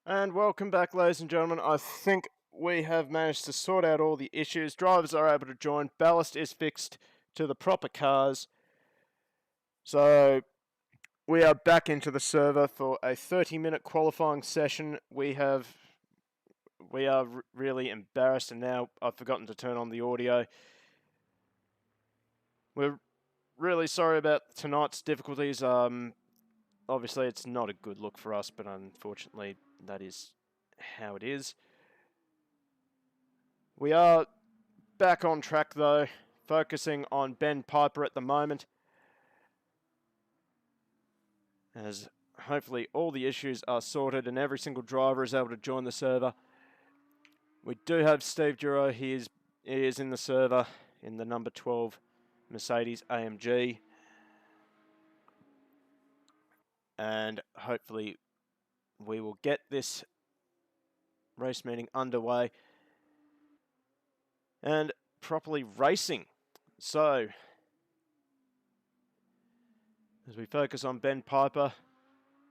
And welcome back, ladies and gentlemen. I think we have managed to sort out all the issues. Drivers are able to join. Ballast is fixed to the proper cars. So we are back into the server for a 30-minute qualifying session. We are really embarrassed, and now I've forgotten to turn on the audio. We're really sorry about tonight's difficulties. Obviously, it's not a good look for us, but unfortunately, that is how it is. We are back on track, though, focusing on Ben Piper at the moment, as hopefully all the issues are sorted and every single driver is able to join the server. We do have Steve Duro. He is in the server in the number 12 Mercedes AMG. And hopefully we will get this race meeting underway and properly racing. So, as we focus on Ben Piper,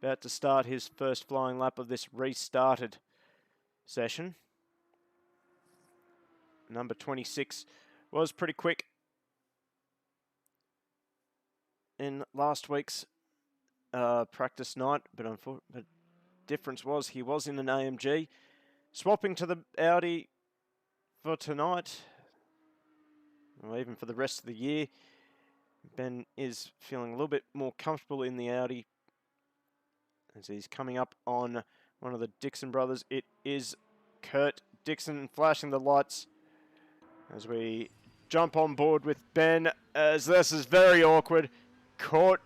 about to start his first flying lap of this restarted session. Number 26 was pretty quick in last week's practice night, but difference was he was in an AMG. Swapping to the Audi for tonight, or even for the rest of the year, Ben is feeling a little bit more comfortable in the Audi as he's coming up on one of the Dixon brothers. It is Kurt Dixon flashing the lights as we jump on board with Ben, as this is very awkward. Caught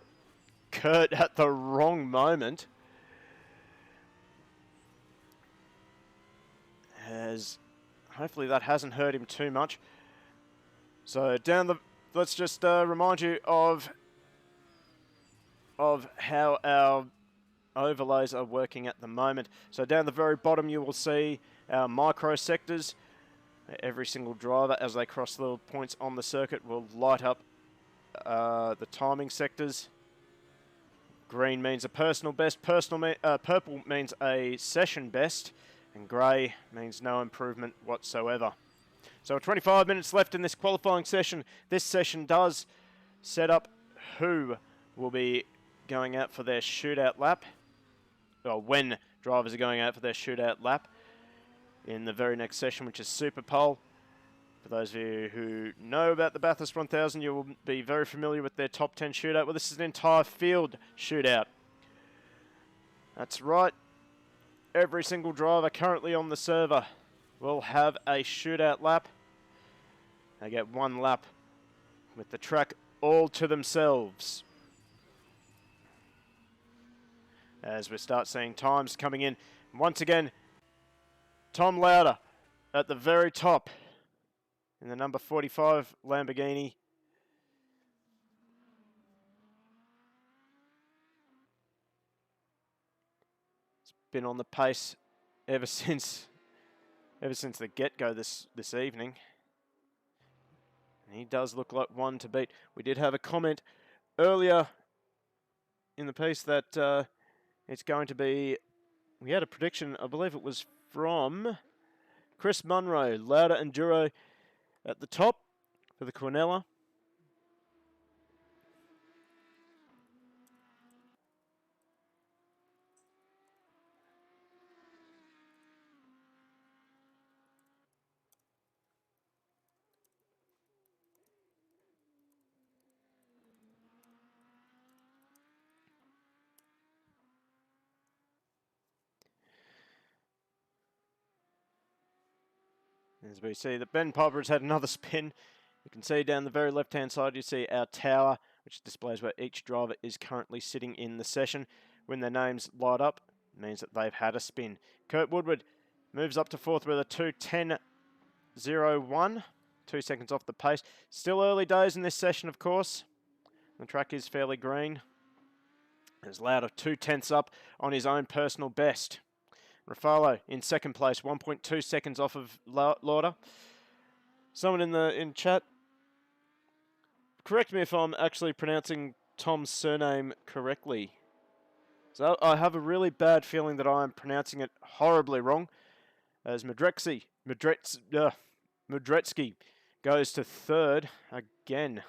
Kurt at the wrong moment, as hopefully that hasn't hurt him too much. So let's just remind you of how our overlays are working at the moment. So down the very bottom you will see our micro sectors. Every single driver, as they cross the little points on the circuit, will light up the timing sectors. Green means a personal best, purple means a session best, and grey means no improvement whatsoever. So 25 minutes left in this qualifying session. This session does set up who will be going out for their shootout lap, or when drivers are going out for their shootout lap in the very next session, which is Super Pole. For those of you who know about the Bathurst 1000, you will be very familiar with their top 10 shootout. Well, this is an entire field shootout. That's right. Every single driver currently on the server will have a shootout lap. They get one lap with the track all to themselves. As we start seeing times coming in. Once again, Tom Lauder at the very top in the number 45 Lamborghini. It's been on the pace ever since the get-go this evening. And he does look like one to beat. We did have a comment earlier in the piece that it's going to be, we had a prediction, I believe it was from Chris Munro, Lauder and Duro at the top for the Quinella. As we see that Ben Piper has had another spin. You can see down the very left-hand side, you see our tower, which displays where each driver is currently sitting in the session. When their names light up, it means that they've had a spin. Kurt Woodward moves up to fourth with a 2:10.01, 2 seconds off the pace. Still early days in this session, of course. The track is fairly green. There's Lauder 2/10 up on his own personal best. Rafalo in second place, 1.2 seconds off of Lauder. Someone in chat, correct me if I'm actually pronouncing Tom's surname correctly. So I have a really bad feeling that I am pronouncing it horribly wrong. As Mudretsky goes to third again.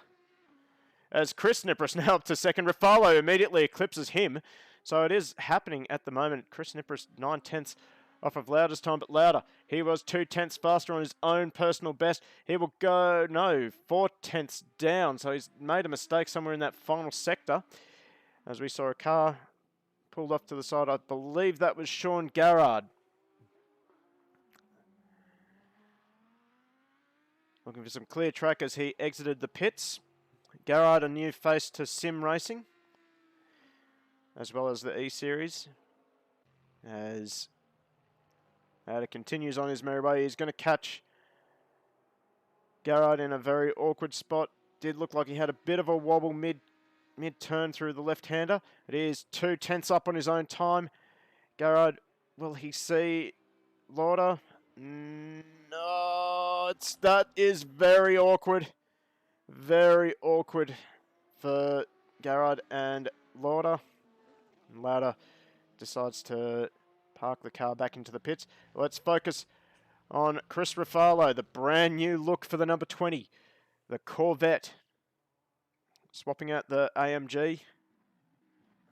as Chris Nipris now up to second. Rafalo immediately eclipses him. So it is happening at the moment. Chris Nipris 9/10 off of Lauder's time, but Lauder, he was 2/10 faster on his own personal best. He will go, no, 4/10 down. So he's made a mistake somewhere in that final sector. As we saw a car pulled off to the side. I believe that was Sean Garrard. Looking for some clear track as he exited the pits. Garrard, a new face to sim racing, as well as the E-Series. As Lauder continues on his merry way, he's going to catch Garrard in a very awkward spot. Did look like he had a bit of a wobble mid-turn through the left-hander. It is 2/10 up on his own time. Garrard, will he see Lauder? No, that is very awkward. Very awkward for Garrard and Lauder. Lauder decides to park the car back into the pits. Let's focus on Chris Rafalo, the brand new look for the number 20, the Corvette. Swapping out the AMG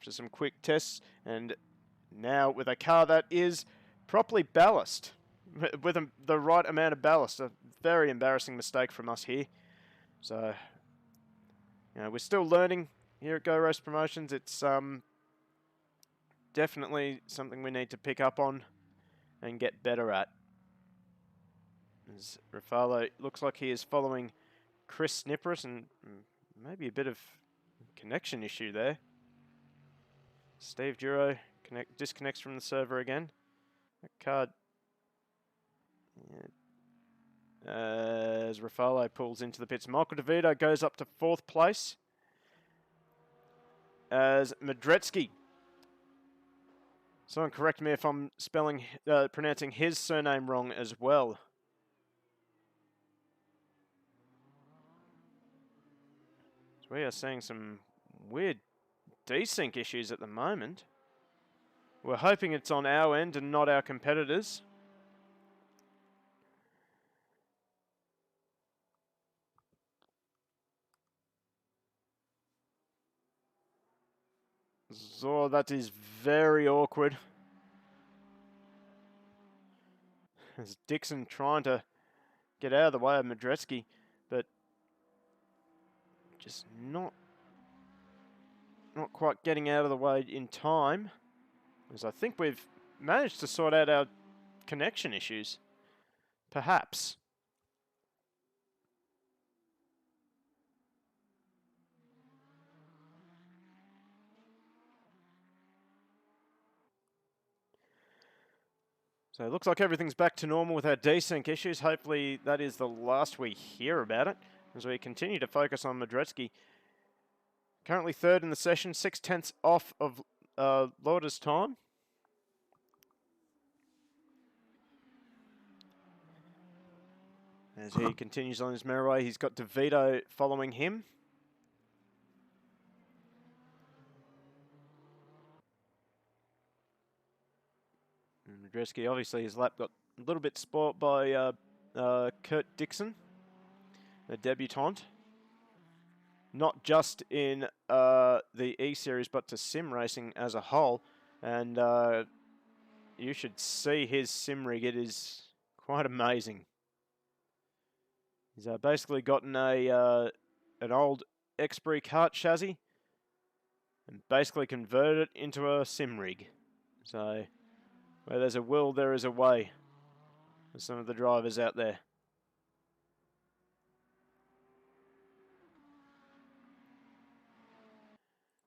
for some quick tests, and now with a car that is properly ballast, with the right amount of ballast. A very embarrassing mistake from us here. So, we're still learning here at Go Race Promotions. It's definitely something we need to pick up on and get better at. As Rafalo looks like he is following Chris Nipris, and maybe a bit of connection issue there. Steve Duro disconnects from the server again. That card. Yeah. As Rafalo pulls into the pits. Michael DeVito goes up to 4th place. As Madretsky. Someone correct me if I'm pronouncing his surname wrong as well. We are seeing some weird desync issues at the moment. We're hoping it's on our end and not our competitors. So that is very awkward. As Dixon trying to get out of the way of Madretsky, but just not quite getting out of the way in time. As I think we've managed to sort out our connection issues. Perhaps. So it looks like everything's back to normal with our desync issues. Hopefully that is the last we hear about it, as we continue to focus on Madretsky. Currently 3rd in the session, 6/10 off of Lauder's time. As he continues on his merry way, he's got DeVito following him. And Madretsky, obviously his lap got a little bit spoilt by Kurt Dixon, the debutant. Not just in the E-Series, but to sim racing as a whole. And you should see his sim rig. It is quite amazing. He's basically gotten an old Xbree kart chassis and basically converted it into a sim rig. So where there's a will, there is a way for some of the drivers out there.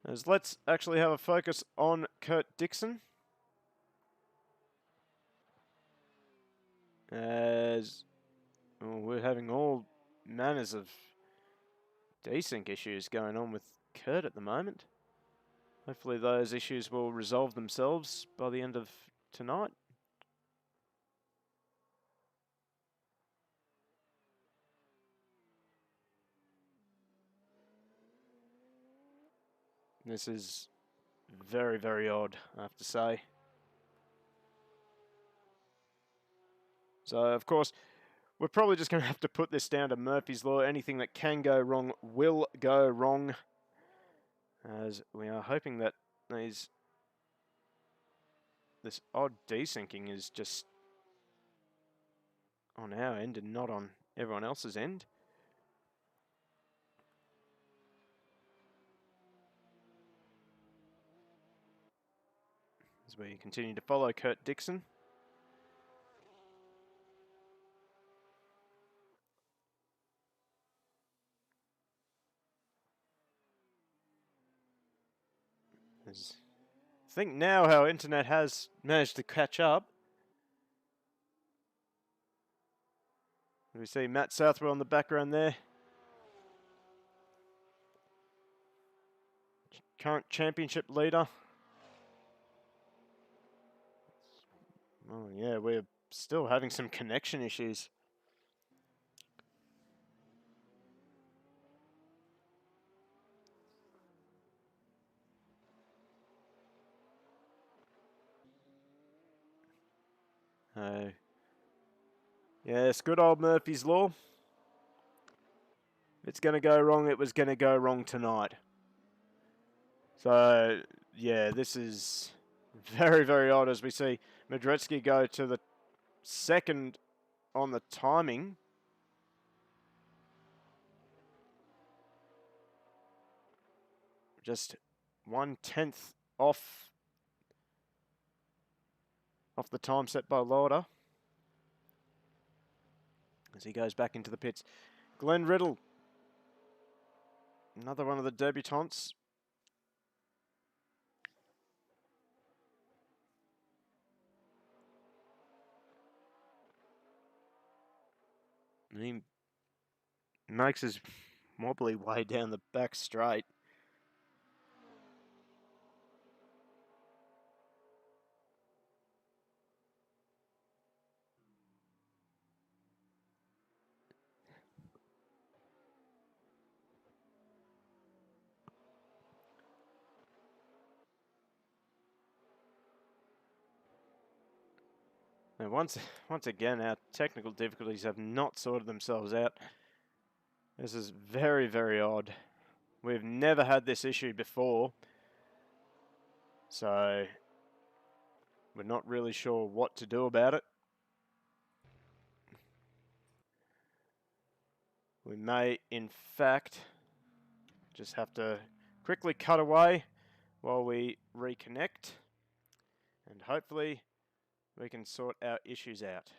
As let's actually have a focus on Kurt Dixon. As we're having all manners of desync issues going on with Kurt at the moment. Hopefully those issues will resolve themselves by the end of tonight. This is very, very odd, I have to say. So, of course, we're probably just going to have to put this down to Murphy's Law. Anything that can go wrong will go wrong. As we are hoping that this odd desyncing is just on our end and not on everyone else's end. As we continue to follow Kurt Dixon. As I think now our internet has managed to catch up. We see Matt Southwell in the background there. Current championship leader. Oh yeah, we're still having some connection issues. Yes, good old Murphy's Law. If it's going to go wrong, it was going to go wrong tonight. So, yeah, this is very, very odd as we see Madretsky go to the second on the timing. Just 1/10 off the time set by Lauder. As he goes back into the pits. Glenn Riddle. Another one of the debutantes. And he makes his wobbly way down the back straight. And once again, our technical difficulties have not sorted themselves out. This is very, very odd. We've never had this issue before. So, we're not really sure what to do about it. We may, in fact, just have to quickly cut away while we reconnect. And hopefully, we can sort our issues out.